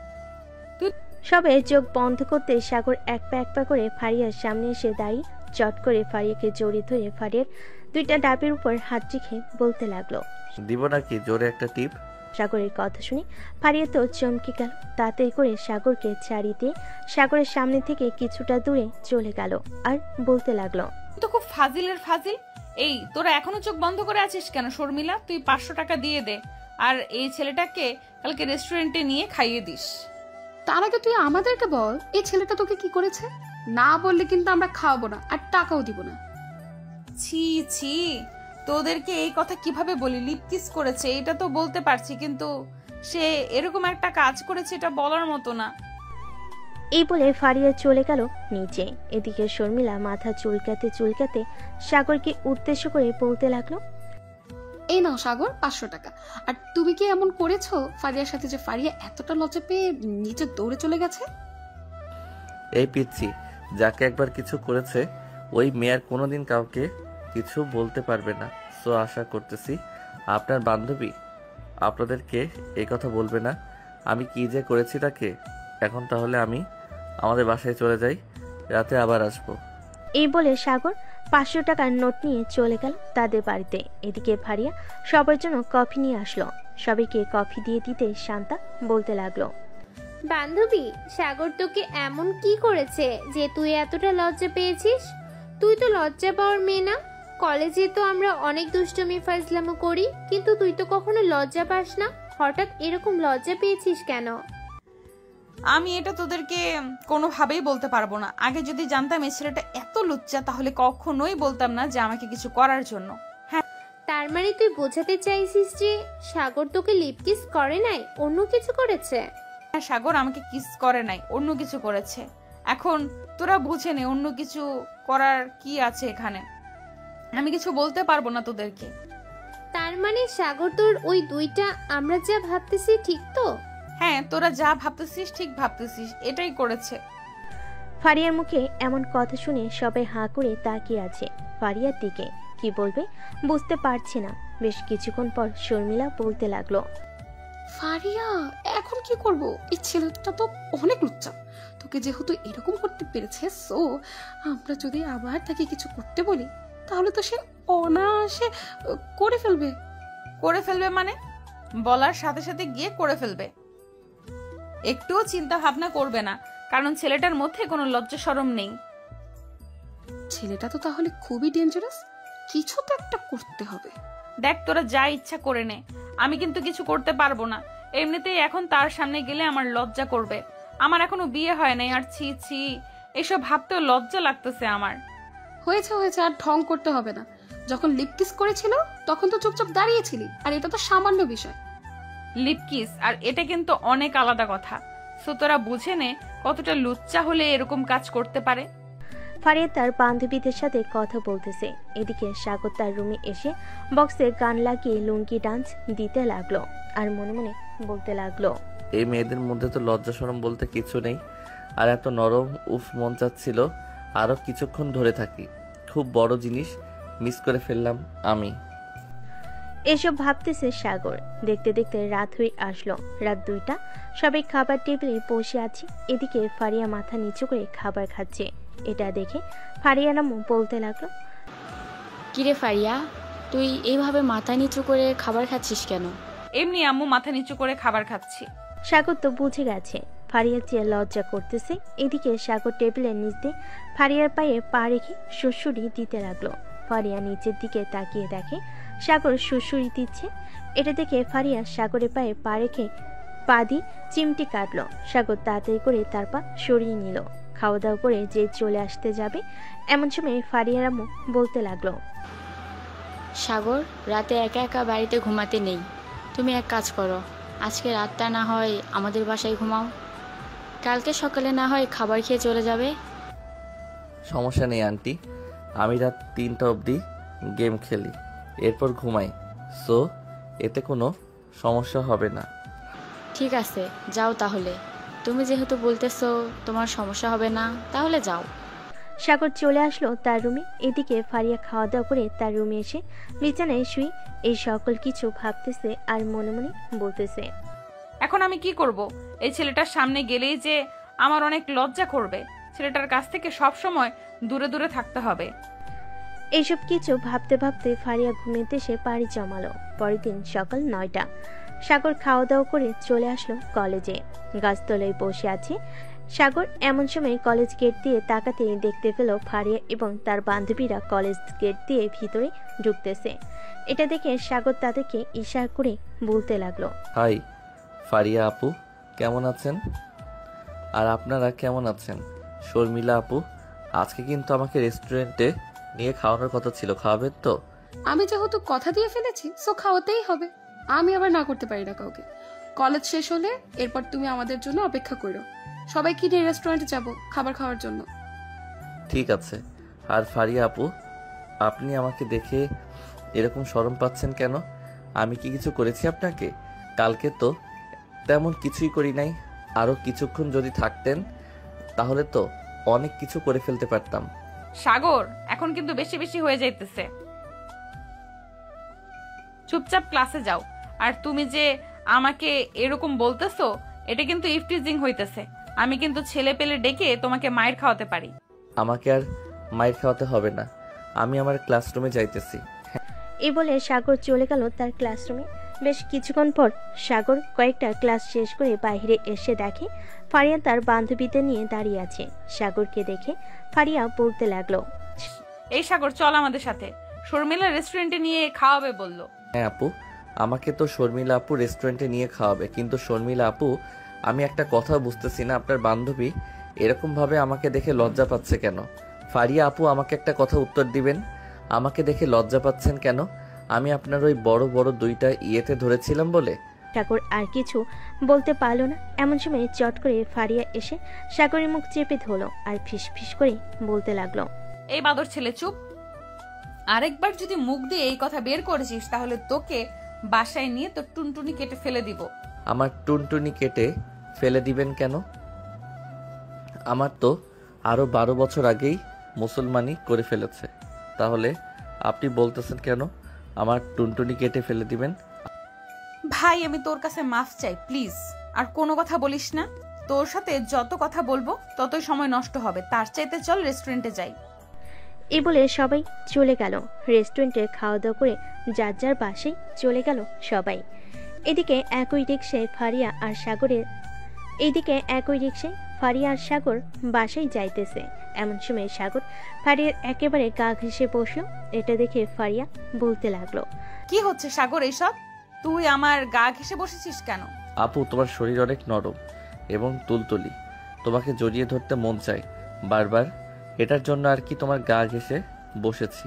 সবে চোখ বন্ধ করতে সাগর এক পা করে ফারিয়ার সামনে এসে দাঁড়িয়ে চট করে ফারিয়াকে জড়িয়ে ধরে ফারিয়ার দুইটা ডাবের উপর হাত রেখে বলতে লাগলো, দিব নাকি জোরে একটা টিপ? সাগরের কথা শুনে ফারিয়া তো চমকে গেল। তাড়াতাড়ি করে সাগরকে ছাড়িয়ে দিয়ে সাগরের সামনে থেকে কিছুটা দূরে চলে গেল আর বলতে লাগলো, তো খুব ফাজিলের ফাজিল। এই তোরা এখনো চোখ বন্ধ করে আছিস কেন? শর্মিলা, তুই 500 টাকা দিয়ে দে, আর এই ছেলেটাকে কালকে রেস্টুরেন্টে নিয়ে খাইয়ে দিস। তার আগে তুই আমাদেরকে বল, এই ছেলেটা তোকে কি করেছে? না বললে কিন্তু আমরা খাওয়াবো না আর টাকাও দিব না। ছি ছি, তোদেরকে এই কথা কিভাবে বলি? লিপ কিস করেছে এটা তো বলতে পারছি, কিন্তু সে এরকম একটা কাজ করেছে এটা বলার মতো না। এই বলে ফারিয়া চলে গেল নিচে। এদিকে শর্মিলা মাথা চুলকাতে সাগরকে উদ্দেশ্য করে বলতে লাগলো, এই নাও সাগর 500 টাকা। আর তুমি কি এমন করেছো ফারিয়ার সাথে যে ফারিয়া এতটা লজ্জা পেয়ে নিচে দৌড়ে চলে গেছে? এই পিচ্ছি, যাকে একবার কিছু করেছে ওই মেয়ার কোনোদিন কাউকে কিছু বলতে পারবে না। সো আশা করতেছি আপনার বান্ধবী আপনাদেরকে এই কথা বলবে না আমি কি যে করেছি তাকে। এখন তাহলে আমি আমাদের বাসায় চলে যাই, রাতে আবার আসবো। এই বলে সাগর 500 টাকার নোট নিয়ে চলে গেল তাদের বাড়িতে। এদিকে ফারিয়া সবার জন্য কফি নিয়ে আসলো। সবাইকে কফি দিয়ে দিতে শান্তা বলতে লাগলো, বান্ধবী, সাগর তোকে এমন কি করেছে যে তুই এতটা লজ্জা পেয়েছিস? তুই তো লজ্জা পাওয়ার মেয়ে না। কলেজে তো আমরা অনেক দুষ্টুমি ফাজলামো করি, কিন্তু তুই তো কখনো লজ্জা পাস না। হঠাৎ এরকম লজ্জা পেয়েছিস কেন? আমি এটা তোদেরকে কোনোভাবেই বলতে পারবো না। আগে যদি জানতাম এই ছেলেটা এত লুচ্চা তাহলে কখনোই বলতাম না যে আমাকে কিছু করার জন্য। হ্যাঁ, তার মানে তুই বোঝাতে চাইছিস যে সাগর তোকে লিপ কিস করে নাই, অন্য কিছু করেছে? হ্যাঁ, সাগর আমাকে কিস করে নাই, অন্য কিছু করেছে। এখন তোরা বুঝে নে অন্য কিছু করার কি আছে এখানে। আমি কিছু বলতে পারবো না তোদেরকে। তার মানে সাগর তোর ওই দুইটা আমরা যা ভাবতেছি ঠিক তো? হ্যাঁ, তোরা যা ভাবতেছিস ঠিক ভাবতেছিস, এটাই করেছে। ফারিয়ার মুখে এমন কথা শুনে সবাই হাঁ করে তাকিয়ে আছে ফারিয়ার দিকে। কি বলবে বুঝতে পারছে না। বেশ কিছুক্ষণ পর শর্মিলা বলতে লাগলো, ফারিয়া, এখন কি করব? এই ছেলেটা তো অনেক লুচ্চা। তোকে যেহেতু এরকম করতে পেরেছে, সো আমরা যদি আবার তাকে কিছু করতে বলি তাহলে তো সে অনায়াসে করে ফেলবে। করে ফেলবে মানে? বলার সাথে সাথে গিয়ে করে ফেলবে। একটুও চিন্তা ভাবনা করবে না, কারণ ছেলেটার মধ্যে কোনো লজ্জা শরম নেই। ছেলেটা তো তাহলে খুবই ডেঞ্জারাস, কিছু তো একটা করতে হবে। দেখ, তোরা যা ইচ্ছা করে নে, আমি কিন্তু কিছু করতে পারবো না। এমনিতেই এখন তার সামনে গেলে আমার লজ্জা করবে, আমার এখনো বিয়ে হয় নাই, আর ছি ছি এসব ভাবতেও লজ্জা লাগতেছে আমার। হয়েছে হয়েছে, আর ঢং করতে হবে না। যখন লিপ কিস করেছিল তখন তো চুপচাপ দাঁড়িয়েছিলি, আর এটা তো সামান্য বিষয়। লিপ কিস আর এটা কিন্তু অনেক আলাদা কথা। সো তোরা বুঝে নে কতটা লুচ্চা হলে এরকম কাজ করতে পারে। ফারিয়া তার বান্ধবীদের সাথে কথা বলতেছে, এদিকে সাগর তার রুমে এসে বক্সে গান লাগিয়ে লুঙ্গি ডান্স দিতে লাগলো আর মনে মনে বলতে লাগলো, এই মেয়েদের মধ্যে তো লজ্জা শরম বলতে কিছু নেই। আর এত নরম, উফ মন চাচ্ছিল আরো কিছুক্ষণ ধরে থাকি। খুব বড় জিনিস মিস করে ফেললাম আমি। এসব ভাবতেছে সাগর। দেখতে দেখতে রাত হয়ে আসলো, রাত 2টা। সবাই খাবার টেবিলে বসে আছে। এদিকে ফারিয়া মাথা নিচু করে খাবার খাচ্ছে। এটা দেখে ফারিয়ার আম্মু বলতে লাগলো, কিরে ফারিয়া, তুই এইভাবে মাথা নিচু করে খাবার খাচ্ছিস কেন? এমনি আম্মু, মাথা নিচু করে খাবার খাচ্ছি। সাগর তো বুঝে গেছে ফারিয়া চেয়ে লজ্জা করতেছে। এদিকে সাগর টেবিলের নিচ দিয়ে ফারিয়ার পায়ে পা রেখে সুড়সুড়ি দিতে লাগলো। ফারিয়া নিচের দিকে তাকিয়ে দেখে সাগর সুড়সুড়ি দিচ্ছে। এটা দেখে ফারিয়া সাগরের পায়ে পা রেখে পা দিয়ে চিমটি কাটলো। সাগর তাড়াতাড়ি করে তার পা সরিয়ে নিল। খাওয়া দাওয়া করে যে চলে আসতে যাবে, এমন সময় ফারিয়ার আম্মু বলতে লাগলো, সাগর, রাতে একা একা বাড়িতে ঘুমাতে নেই। তুমি এক কাজ করো, আজকে রাতটা না হয় আমাদের বাসায় ঘুমাও, কালকে সকালে না হয় খাবার খেয়ে চলে যাবে। সমস্যা নেই আন্টি, আমি রাত 3টা অবধি গেম খেলি, এরপর ঘুমাই। সো এতে কোনো সমস্যা হবে না। ঠিক আছে, যাও তাহলে। তুমি যেহেতু বলতেছো তোমার সমস্যা হবে না, তাহলে যাও। সাগর চলে আসলো তার রুমে। এদিকে ফারিয়া খাওয়া দাওয়া করে তার রুমে এসে বিছানায় শুয়ে এই সকল কিছু ভাবতেছে আর মনে মনে বলতেছে, এখন আমি কি করব? এই ছেলেটার সামনে গেলেই যে আমার অনেক লজ্জা করবে। ছেলেটার কাছ থেকে সব সময় দূরে দূরে থাকতে হবে। এইসব কিছু ভাবতে ভাবতে ফারিয়া ঘুমেতে এসে পাড়ি জমালো। পরের দিন সকাল 9টা। সাগর খাওয়া দাওয়া করে চলে আসলো কলেজে। গাছতলায় বসে আছে সাগর। এমন সময় কলেজ গেট দিয়ে তাকাতে দেখতে পেল ফারিয়া এবং তার বান্ধবীরা কলেজ গেট দিয়ে ভিতরে ঢুকতেছে। এটা দেখে সাগর তাদেরকে ইশারা করে বলতে লাগলো, হাই ফারিয়া আপু, কেমন আছেন? আর আপনারা কেমন আছেন? শর্মিলা আপু, আজকে কিন্তু আমাকে রেস্টুরেন্টে নিয়ে খাওয়ানোর কথা ছিল, খাওয়াবেন তো? আমি যেহেতু কথা দিয়ে ফেলেছি, সো খাওয়াতেই হবে। আমি আবার না করতে পারি না কাউকে। কলেজ শেষ হলে এরপর তুমি আমাদের জন্য অপেক্ষা করো। সবাইকে নিয়ে রেস্টুরেন্টে যাব খাবার খাওয়ার জন্য। ঠিক আছে। আর ফারিয়া আপু, আপনি আমাকে দেখে এরকম শরম পাচ্ছেন কেন? আমি কি কিছু করেছি আপনাকে? কালকে তো তেমন কিছুই করি নাই। আরো কিছুক্ষণ যদি থাকতেন তাহলে তো অনেক কিছু করে ফেলতে পারতাম। সাগর, এখন কিন্তু বেশি বেশি হয়ে যাইতেছে। চুপচাপ ক্লাসে যাও। আর তুমি যে আমাকে এরকম বলতেছো, এটা কিন্তু ইফটিজিং হইতেছে। আমি কিন্তু ছেলে পেলে ডেকে তোমাকে মায়ের খাওয়াতে পারি। আমাকে আর মায়ের খাওয়াতে হবে না, আমি আমার ক্লাসরুমে যাইতেছি। এই বলে সাগর চলে গেল তার ক্লাসরুমে। বেশ কিছুক্ষণ পর সাগর কয়েকটা ক্লাস শেষ করে বাইরে এসে দেখে ফারিয়া তার বান্ধবীদের নিয়ে দাঁড়িয়ে আছে। সাগরকে দেখে ফারিয়া বলতে লাগলো, এই সাগর, চল আমাদের সাথে। শর্মিলা রেস্টুরেন্টে নিয়ে খাওয়াবে বললো। হ্যাঁ আপু, আমাকে তো শর্মিলা আপু রেস্টুরেন্টে নিয়ে খাওয়াবে, কিন্তু শর্মিলা আপু, আমি একটা কথা বুঝতেছি না, আপনার বান্ধবী এরকম ভাবে আমাকে দেখে লজ্জা পাচ্ছে কেন? ফারিয়া আপু, আমাকে একটা কথা উত্তর দিবেন, আমাকে দেখে লজ্জা পাচ্ছেন কেন? আমি আপনার ওই বড় বড় 2টা ইয়েতে ধরেছিলাম বলে? সাগর আর কিছু বলতে পারলো না। এমন সময় চট করে ফারিয়া এসে সাগরের মুখ চেপে ধরলো আর ফিস ফিস করে বলতে লাগলো, এই বাদর ছেলে, চুপ। আরেকবার যদি মুখ দিয়ে এই কথা বের করেছিস তাহলে তোকে বাসায় নিয়ে তোর টুনটুনি কেটে ফেলে দিব। আমার টুনটুনি কেটে ফেলে দিবেন কেন? আমার তো আরো 12 বছর আগেই মুসলমানি করে ফেলেছে, তাহলে আপনি বলতেছেন কেন আমার টুনটুনি কেটে ফেলে দিবেন? ভাই, আমি তোর কাছে মাফ চাই, প্লিজ। আর কোনো কথা বলিস না। তোর সাথে যত কথা বলবো ততই সময় নষ্ট হবে। তার চাইতে চল রেস্টুরেন্টে যাই। এই বলে সবাই চলে গেল রেস্টুরেন্টে। খাওয়া দাওয়া করে যার যার বাসায় চলে গেল সবাই। এদিকে একই রিক্সায় ফারিয়া আর সাগর বাসায় যাইতেছে। এমন সময় সাগর ফারিয়ার একেবারে গা ঘেঁষে বসলো। এটা দেখে ফারিয়া বলতে লাগলো, কি হচ্ছে সাগর এইসব? তুই আমার গা ঘেঁষে বসেছিস কেন? আপু, তোমার শরীর অনেক নরম এবং তুলতুলি, তোমাকে জড়িয়ে ধরতে মন চায় বারবার। এটার জন্য আর কি তোমার গা ঘেঁষে বসেছি।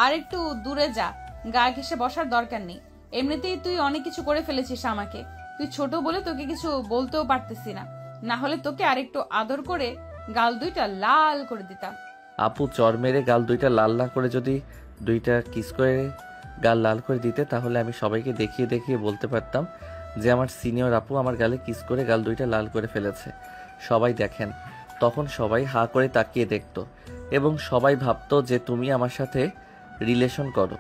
আর একটু দূরে যা, গা ঘেঁষে বসার দরকার নেই। এমনিতেই তুই অনেক কিছু করে ফেলেছিস আমাকে। তুই ছোট বলে তোকে কিছু বলতেও পারতেছি না, না হলে তোকে আরেকটু আদর করে গাল দুইটা লাল করে দিতাম। আপু চর মেরে গাল দুইটা লাল না করে যদি দুইটা কিস করে গাল লাল করে দিতে, তাহলে আমি সবাইকে দেখিয়ে দেখিয়ে বলতে পারতাম যে আমার সিনিয়র আপু আমার গালে কিস করে গাল দুইটা লাল করে ফেলেছে। সবাই দেখেন। তখন সবাই হা করে তাকিয়ে দেখতো এবং সবাই ভাবতো যে তুমি আমার সাথে রিলেশন করো।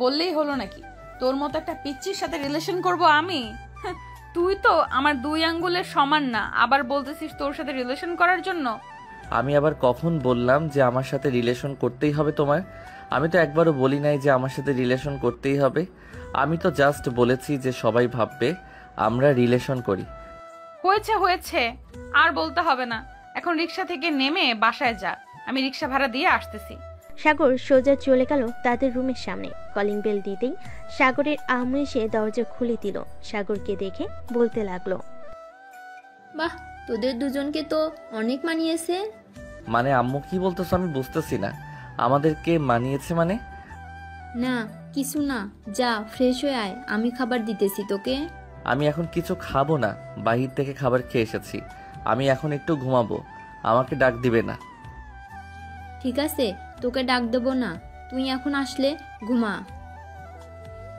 বললেই হলো নাকি? তোর মতো একটা পিচ্চির সাথে রিলেশন করব আমি? তুই তো আমার 2 আঙ্গুলের সমান না, আবার বলতেছিস তোর সাথে রিলেশন করার জন্য? আমি আবার কখন বললাম যে আমার সাথে রিলেশন করতেই হবে তোমার? আমি তো একবারও বলি নাই যে আমার সাথে রিলেশন করতেই হবে। আমি তো জাস্ট বলেছি যে সবাই ভাববে আমরা রিলেশন করি। হয়েছে হয়েছে, আর বলতে হবে না। এখন রিক্সা থেকে নেমে বাসায় যা, আমি রিক্সা ভাড়া দিয়ে আসতেছি। সাগর সোজা চলে গেল তাদের রুমের সামনে। কলিং বেল দিতেই সাগরের আম্মু এসে দরজা খুলে দিল। সাগরকে দেখে বলতে লাগলো, বাহ, তোদের দুজনকে তো অনেক মানিয়েছে। মানে আম্মু কি বলতেছো আমি বুঝতেছি না। আমাদেরকে মানিয়েছে মানে? না কিছু না, যা ফ্রেশ হয়ে আয়, আমি খাবার দিতেছি তোকে। আমি এখন কিছু খাবো না, বাহির থেকে খাবার খেয়ে এসেছি। আমি এখন একটু ঘুমাবো, আমাকে ডাক দিবে না। ঠিক আছে, তোকে ডাক দেবো না, তুই এখন আসলে ঘুমা।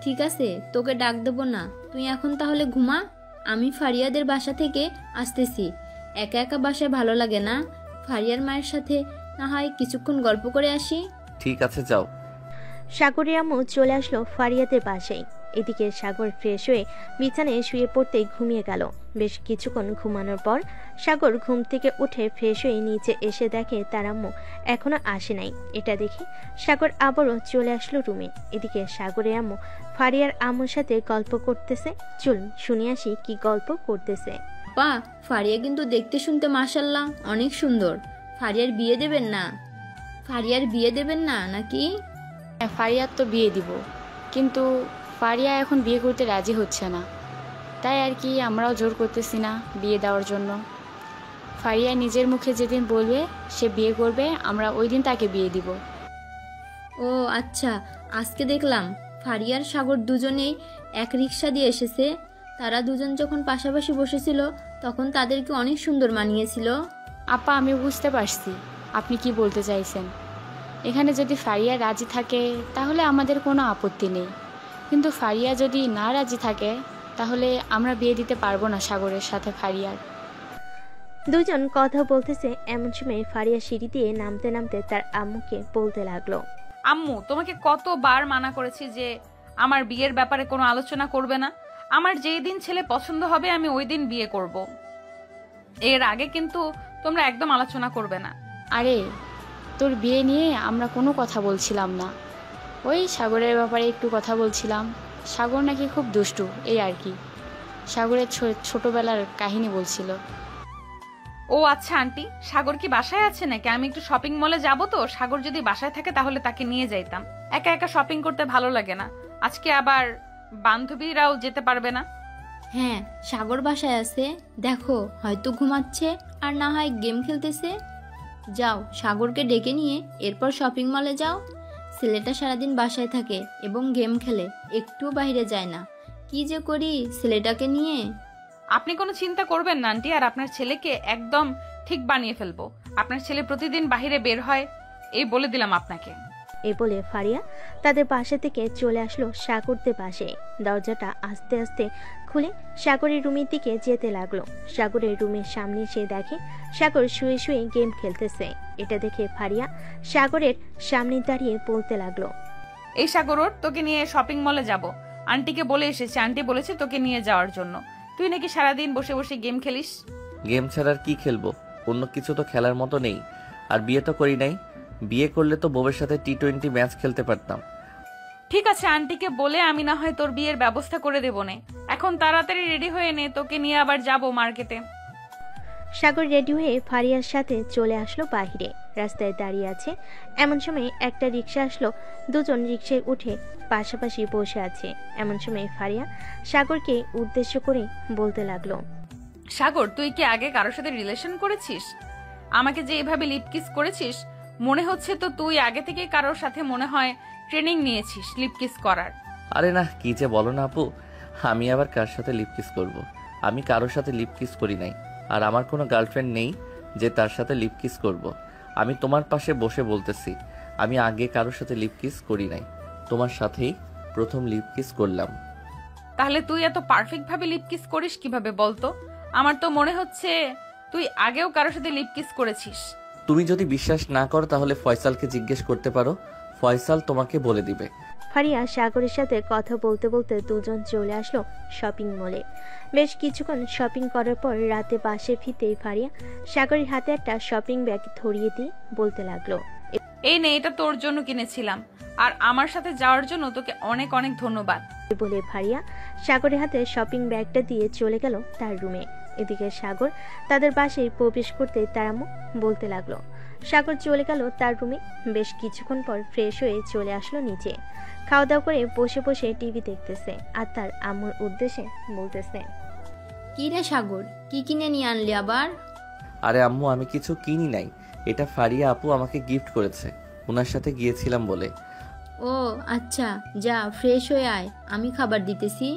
ঠিক আছে, তোকে ডাক দেবো না, তুই এখন তাহলে ঘুমা। আমি ফারিয়াদের বাসা থেকে আসতেছি। একা একা বাসায় ভালো লাগে না, ফারিয়ার মায়ের সাথে না হয় কিছুক্ষণ গল্প করে আসি। ঠিক আছে যাও। সাগরের আম্মু চলে আসলো ফারিয়াদের বাসায়। এদিকে সাগর ফ্রেশ হয়ে বিছানায় শুয়ে পড়তেই ঘুমিয়ে গেল। বেশ কিছুক্ষণ ঘুমানোর পর সাগর ঘুম থেকে উঠে ফ্রেশ হয়ে নিচে এসে দেখে তার আম্মু এখনো আসে নাই। এটা দেখে সাগর আবারও চলে আসলো রুমে। এদিকে সাগরের আম্মু ফারিয়ার আম্মুর সাথে গল্প করতেছে। চল শুনে আসি কি গল্প করতেছে। পা, ফারিয়া কিন্তু দেখতে শুনতে মাশাল্লাহ অনেক সুন্দর। ফারিয়ার বিয়ে দেবেন না? ফারিয়ার বিয়ে দেবেন না নাকি? ফারিয়ার তো বিয়ে দিব, কিন্তু ফারিয়া এখন বিয়ে করতে রাজি হচ্ছে না, তাই আর কি আমরাও জোর করতেছি না বিয়ে দেওয়ার জন্য। ফারিয়া নিজের মুখে যেদিন বলবে সে বিয়ে করবে, আমরা ওই দিন তাকে বিয়ে দিব। ও আচ্ছা, আজকে দেখলাম ফারিয়ার সাগর দুজনেই এক রিক্সা দিয়ে এসেছে। তারা দুজন যখন পাশাপাশি বসেছিল তখন তাদেরকে অনেক সুন্দর মানিয়েছিল। আপা, আমি বুঝতে পারছি আপনি কি বলতে চাইছেন। এখানে যদি ফারিয়া রাজি থাকে তাহলে আমাদের কোনো আপত্তি নেই, কিন্তু ফারিয়া যদি না রাজি থাকে তাহলে আমরা বিয়ে দিতে পারবো না সাগরের সাথে ফারিয়ার। দুজন কথা বলতেছে, এমন সময় ফারিয়া সিঁড়ি দিয়ে নামতে নামতে তার আম্মুকে বলতে লাগলো, আম্মু, তোমাকে কতবার মানা করেছি যে আমার বিয়ের ব্যাপারে কোনো আলোচনা করবে না। আমার যেই দিন ছেলে পছন্দ হবে আমি ওই দিন বিয়ে করব। এর আগে কিন্তু তোমরা একদম আলোচনা করবে না। আরে তোর বিয়ে নিয়ে আমরা কোনো কথা বলছিলাম না, ওই সাগরের ব্যাপারে একটু কথা বলছিলাম। সাগর নাকি খুব দুষ্টু, এই আর কি। সাগরের ছোটবেলার কাহিনী বলছিল। ও আচ্ছা আন্টি, সাগর কি বাসায় আছে নাকি? আমি একটু শপিং মলে যাব তো, সাগর যদি বাসায় থাকে তাহলে তাকে নিয়ে যাইতাম। একা একা শপিং করতে ভালো লাগে না। আজকে আবার বান্ধবীরাও যেতে পারবে না। হ্যাঁ, সাগর বাসায় আছে, দেখো হয়তো ঘুমাচ্ছে আর না হয় গেম খেলতেছে। যাও সাগরকে ডেকে নিয়ে এরপর শপিং মলে যাও। ছেলেটা সারাদিন বাসায় থাকে এবং গেম খেলে, একটুও বাইরে যায় না। কি যে করি ছেলেটাকে নিয়ে। আপনি কোনো চিন্তা করবেন না আন্টি, আর আপনার ছেলেকে একদম ঠিক বানিয়ে ফেলবো। আপনার ছেলে প্রতিদিন বাইরে বের হয়, এই বলে দিলাম আপনাকে। এই বলে ফারিয়া তাদের বাসা থেকে চলে আসলো সাগরদের পাশে। দরজাটা আস্তে আস্তে খুলে সাগরের রুমের দিকে যেতে লাগলো। সাগরের রুমের সামনে এসে দেখে সাগর শুয়ে শুয়ে গেম খেলতেছে। এটা দেখে ফারিয়া সাগরের সামনে দাঁড়িয়ে বলতে লাগলো, এই সাগর, তোকে নিয়ে শপিং মলে যাব। আন্টিকে বলে এসেছি, আন্টি বলেছে তোকে নিয়ে যাওয়ার জন্য। তুই নাকি সারাদিন বসে বসে গেম খেলিস। গেম ছাড়ার কি খেলবো? অন্য কিছু তো খেলার মতো নেই। আর বিয়ে তো করি নাই। বিয়ে করলে তো বউয়ের সাথে টি-20 ম্যাচ খেলতে পারতাম। ঠিক আছে, আন্টিকে বলে আমি না হয় তোর বিয়ের ব্যবস্থা করে দেবো নে। এখন তাড়াতাড়ি রেডি হয়ে নে, তোকে নিয়ে আবার যাব মার্কেটে। সাগর রেডি হয়ে ফারিয়ার সাথে চলে আসলো বাহিরে। রাস্তায় দাঁড়িয়ে আছে, এমন সময় একটা রিক্সা আসলো। দুজন রিক্সায় উঠে পাশাপাশি বসে আছে। এমন সময় ফারিয়া সাগরকে উদ্দেশ্য করে বলতে লাগলো, সাগর, তুই কি আগে কারোর সাথে রিলেশন করেছিস? আমাকে যে এভাবে লিপ কিস করেছিস, মনে হচ্ছে তো তুই আগে থেকে কারোর সাথে মনে হয় ট্রেনিং নিয়েছিস লিপ কিস করার। আরে না, কি যে বলো না আপু, আমি আবার কার সাথে লিপ কিস করব? আমি কারোর সাথে লিপ কিস করি নাই, আর আমার কোনো গার্লফ্রেন্ড নেই যে তার সাথে লিপ কিস করব। আমি তোমার পাশে বসে বলতেছি, আমি আগে কারোর সাথে লিপ কিস করি নাই, তোমার সাথেই প্রথম লিপ কিস করলাম। তাহলে তুই এত পারফেক্ট ভাবে লিপ কিস করিস কিভাবে বলতো? আমার তো মনে হচ্ছে তুই আগেও কারোর সাথে লিপ কিস করেছিস। তুমি যদি বিশ্বাস না করো তাহলে ফয়সালকে জিজ্ঞেস করতে পারো, ফয়সাল তোমাকে বলে দিবে। ফারিয়া সাগরের সাথে কথা বলতে বলতে দুজন চলে আসলো শপিং মলে। বেশ কিছুক্ষণ শপিং করার পর রাতে বাসে ফিরতেই ফারিয়া সাগরের হাতে একটা শপিং ব্যাগ ধরিয়ে দিয়ে বলতে লাগলো, এই নে, এটা তোর জন্য কিনেছিলাম, আর আমার সাথে যাওয়ার জন্য তোকে অনেক অনেক ধন্যবাদ। বলে ফারিয়া সাগরের হাতে শপিং ব্যাগটা দিয়ে চলে গেল তার রুমে। এদিকে সাগর তাদের বাসায় প্রবেশ করতে তার আম্মু বলতে লাগলো। সাগর চলে গেল তার রুমে। বেশ কিছুক্ষণ পর ফ্রেশ হয়ে চলে আসলো নিচে। খাওয়া দাওয়া করে বসে বসে টিভি দেখতেছে আর তার আম্মুর উদ্দেশ্যে বলতেছে, কি রে সাগর, কি কিনে নিয়ে আনলি আবার? আরে আম্মু, আমি কিছু কিনি নাই, এটা ফারিয়া আপু আমাকে গিফট করেছে, ওনার সাথে গিয়েছিলাম বলে। ও আচ্ছা, যা ফ্রেশ হয়ে আয়, আমি খাবার দিতেছি।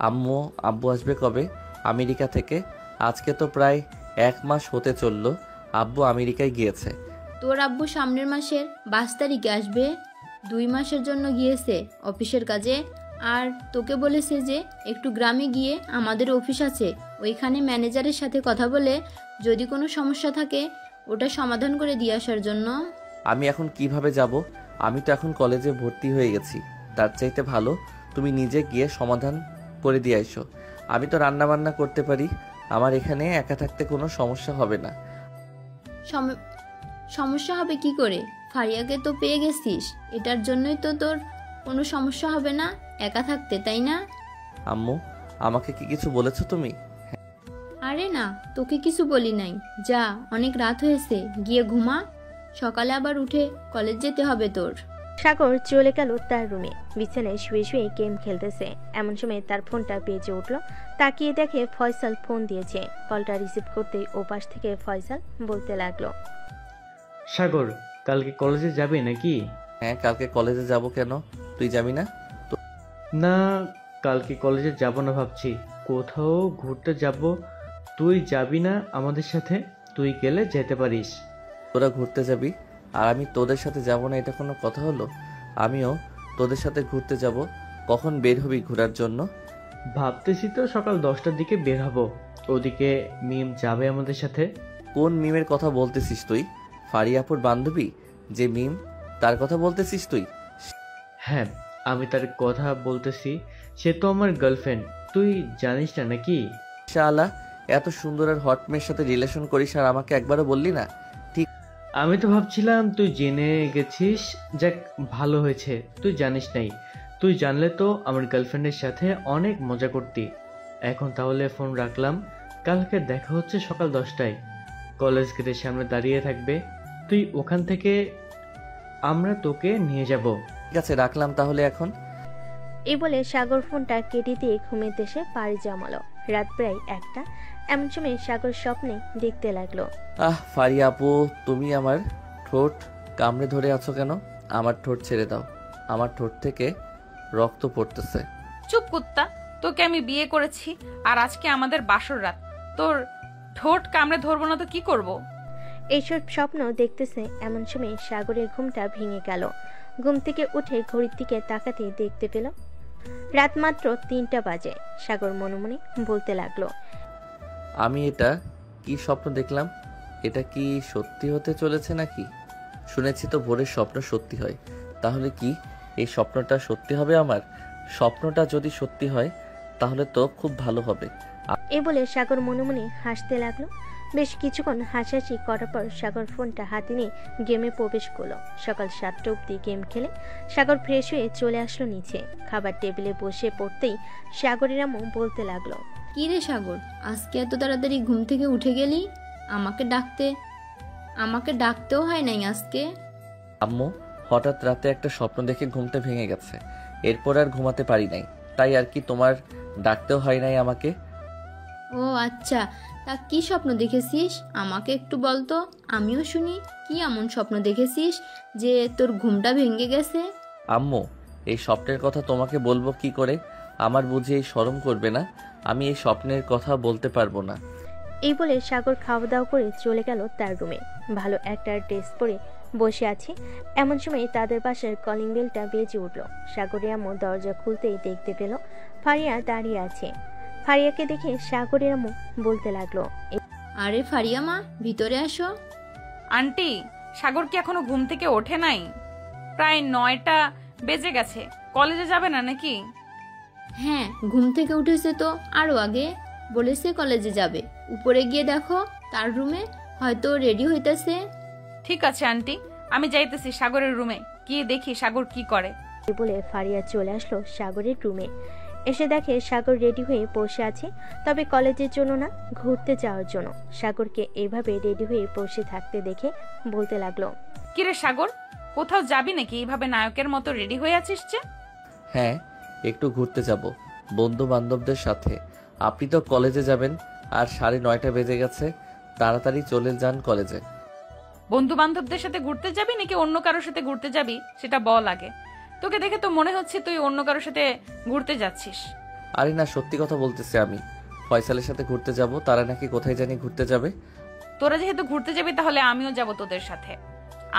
আম্মু, আব্বু আসবে কবে আমেরিকা থেকে? আজকে তো প্রায় 1 মাস হতে চললো আব্বু আমেরিকায় গিয়েছে। তোর আব্বু সামনের মাসের 22 তারিখে আসবে। 2 মাসের জন্য গিয়েছে অফিসের কাজে। আর তোকে বলেছে যে একটু গ্রামে গিয়ে আমাদের অফিস আছে, ওইখানে ম্যানেজারের সাথে কথা বলে যদি কোনো সমস্যা থাকে ওটা সমাধান করে দিয়ে আসার জন্য। আমি এখন কিভাবে যাব? আমি তো এখন কলেজে ভর্তি হয়ে গেছি, তার চাইতে ভালো তুমি নিজে গিয়ে সমাধান করে দিয়ে আইসো। আমি তো রান্না বান্না করতে পারি, আমার এখানে একা থাকতে কোনো সমস্যা হবে না। সমস্যা হবে কি করে? ফারিয়াকে তো পেয়ে গেছিস, এটার জন্যই তো তোর কোনো সমস্যা হবে না একা থাকতে, তাই না? আম্মু, আমাকে কি কিছু বলেছো তুমি? আরে না, তোকে কিছু বলি নাই। যা, অনেক রাত হয়েছে, গিয়ে ঘুমা, সকালে আবার উঠে কলেজ যেতে হবে তোর। সাগর চলে গেল তার রুমে। বিছানায় শুয়ে শুয়ে গেম খেলতেছে। এমন সময় তার ফোনটা বেজে উঠল। তাকিয়ে দেখে ফয়সাল ফোন দিয়েছে। কলটা রিসিভ করতেই ওপাশ থেকে ফয়সাল বলতে লাগলো, সাগর, কালকে কলেজে যাবে নাকি? হ্যাঁ, কালকে কলেজে যাব। কেন, তুই যাবি না? না, কালকে কলেজে যাব না, ভাবছি কোথাও ঘুরতে যাব। তুই যাবি না আমাদের সাথে? তুই গেলে যেতে পারিস। তোরা ঘুরতে যাবি আর আমি তোদের সাথে যাব না, এটা কোনো কথা হলো? আমিও তোদের সাথে ঘুরতে যাব। কখন বের হবি ঘোরার জন্য? ভাবতেছি তো সকাল 10টার দিকে বের হব। ওদিকে মিম যাবে আমাদের সাথে। কোন মিমের কথা বলতেছিস তুই? ফারিয়াপুর বান্ধবী যে মিম, তার কথা বলতেছিস তুই? হ্যাঁ, আমি তার কথা বলতেছি। সে তো আমার গার্লফ্রেন্ড, তুই জানিস না নাকি? শালা, এত সুন্দর আর হট মেয়ের সাথে রিলেশন করিস আর আমাকে একবারও বললি না? ঠিক, আমি তো ভাবছিলাম তুই জেনে গেছিস। যাক, ভালো হয়েছে তুই জানিস নাই। তুই জানলে তো আমার গার্লফ্রেন্ডের সাথে অনেক মজা করতি। এখন তাহলে ফোন রাখলাম। কালকে দেখা হচ্ছে সকাল 10টায়। কলেজ গেটের সামনে দাঁড়িয়ে থাকবে, তুই ওখান থেকে আমরা তোকে নিয়ে যাব। ঠিক আছে, রাখলাম তাহলে এখন। এই বলে সাগর ফোনটা কেটে দিয়ে ঘুমের দেশে পাড়ি জমালো। রাত প্রায় 1টা। এমন সময় সাগর স্বপ্নে দেখতে লাগলো, ফারিয়া আপু, তুমি আমার ঠোঁট কামড়ে ধরে আছো কেন? আমার ঠোঁট ছেড়ে দাও, আমার ঠোঁট থেকে রক্ত পড়তেছে। চুপ কুত্তা, তোকে আমি বিয়ে করেছি আর আজকে আমাদের বাসর রাত। তোর ঠোঁট কামড়ে ধরবো না তো কি করব? এইসব স্বপ্ন দেখতেছে। এমন সময় সাগরের ঘুমটা ভেঙে গেল। ঘুম থেকে উঠে ঘড়ির দিকে তাকাতে দেখতে পেল রাত মাত্র 3টা বাজে। সাগর মনে মনে বলতে লাগলো, আমি এটা কি স্বপ্ন দেখলাম? এটা কি সত্যি হতে চলেছে নাকি? শুনেছি তো ভোরের স্বপ্ন সত্যি হয়, তাহলে কি এই স্বপ্নটা সত্যি হবে আমার? স্বপ্নটা যদি সত্যি হয় তাহলে তো খুব ভালো হবে। এ বলে সাগর মনে মনে হাসতে লাগলো। বেশ কিছুক্ষণ হাসাহাসি করার পর সাগর ফোনটা হাতে নিয়ে গেমে প্রবেশ করলো। সকাল 7টা অবধি গেম খেলে সাগর ফ্রেশ হয়ে চলে আসলো নিচে। খাবার টেবিলে বসে পড়তেই সাগরের আম্মু বলতে লাগলো, কি রে সাগর, আজকে এত তাড়াতাড়ি ঘুম থেকে উঠে গেলি? আমাকে ডাকতেও হয় নাই আজকে? আম্মু, হঠাৎ রাতে একটা স্বপ্ন দেখে ঘুমটা ভেঙে গেছে, এরপর আর ঘুমাতে পারি নাই, তাই আর কি, তোমার ডাকতেও হয় নাই আমাকে। ও আচ্ছা, তা কি স্বপ্ন দেখেছিস আমাকে একটু বলতো, আমিও শুনি। কি এমন স্বপ্ন দেখেছিস যে তোর ঘুমটা ভেঙে গেছে? আম্মু, এই স্বপ্নের কথা তোমাকে বলবো কি করে? আমার বুঝি এই শরম করবে না? আমি এই স্বপ্নের কথা বলতে পারবো না। এই বলে সাগর খাওয়া দাওয়া করে চলে গেল তার রুমে। ভালো একটা ড্রেস পরে বসে আছে, এমন সময় তাদের পাশের কলিং বেলটা বেজে উঠল। সাগরের আম্মু দরজা খুলতেই দেখতে পেল ফারিয়া দাঁড়িয়ে আছে। ফারিয়াকে দেখে সাগরের আম্মু বলতে লাগলো, আরে ফারিয়া মা, ভিতরে আসো। আন্টি, সাগর কি এখনো ঘুম থেকে ওঠে নাই? প্রায় 9টা বেজে গেছে, কলেজে যাবে না নাকি? হ্যাঁ, ঘুম থেকে উঠেছে তো আরো আগে। বলেছে কলেজে যাবে। উপরে গিয়ে দেখো তার রুমে, হয়তো রেডি হইতেছে। ঠিক আছে আন্টি, আমি যাইতেছি সাগরের রুমে, গিয়ে দেখি সাগর কি করে। বলে ফারিয়া চলে আসলো সাগরের রুমে। এসে দেখে সাগর রেডি হয়ে বসে আছে, তবে কলেজের জন্য না, ঘুরতে যাওয়ার জন্য। সাগরকে এইভাবে রেডি হয়ে বসে থাকতে দেখে বলতে লাগলো, কিরে সাগর, কোথাও যাবি নাকি? এইভাবে নায়কের মতো রেডি হয়ে আছিস যে? হ্যাঁ, একটু ঘুরতে যাব বন্ধু বান্ধবদের সাথে। আপনি তো কলেজে যাবেন, আর 9:30 বেজে গেছে। তাড়াতাড়ি চলে যান কলেজে। বন্ধু বান্ধবদের সাথে ঘুরতে যাবি নাকি অন্য কারোর সাথে ঘুরতে যাবি সেটা বল আগে। তোকে দেখে তো মনে হচ্ছে তুই অন্য কারোর সাথে ঘুরতে যাচ্ছিস। আরে না, সত্যি কথা বলতেছি আমি। ফয়সালের সাথে ঘুরতে যাব, তারা নাকি কোথায় জানি ঘুরতে যাবে। তোরা যেহেতু ঘুরতে যাবি তাহলে আমিও যাব তোদের সাথে,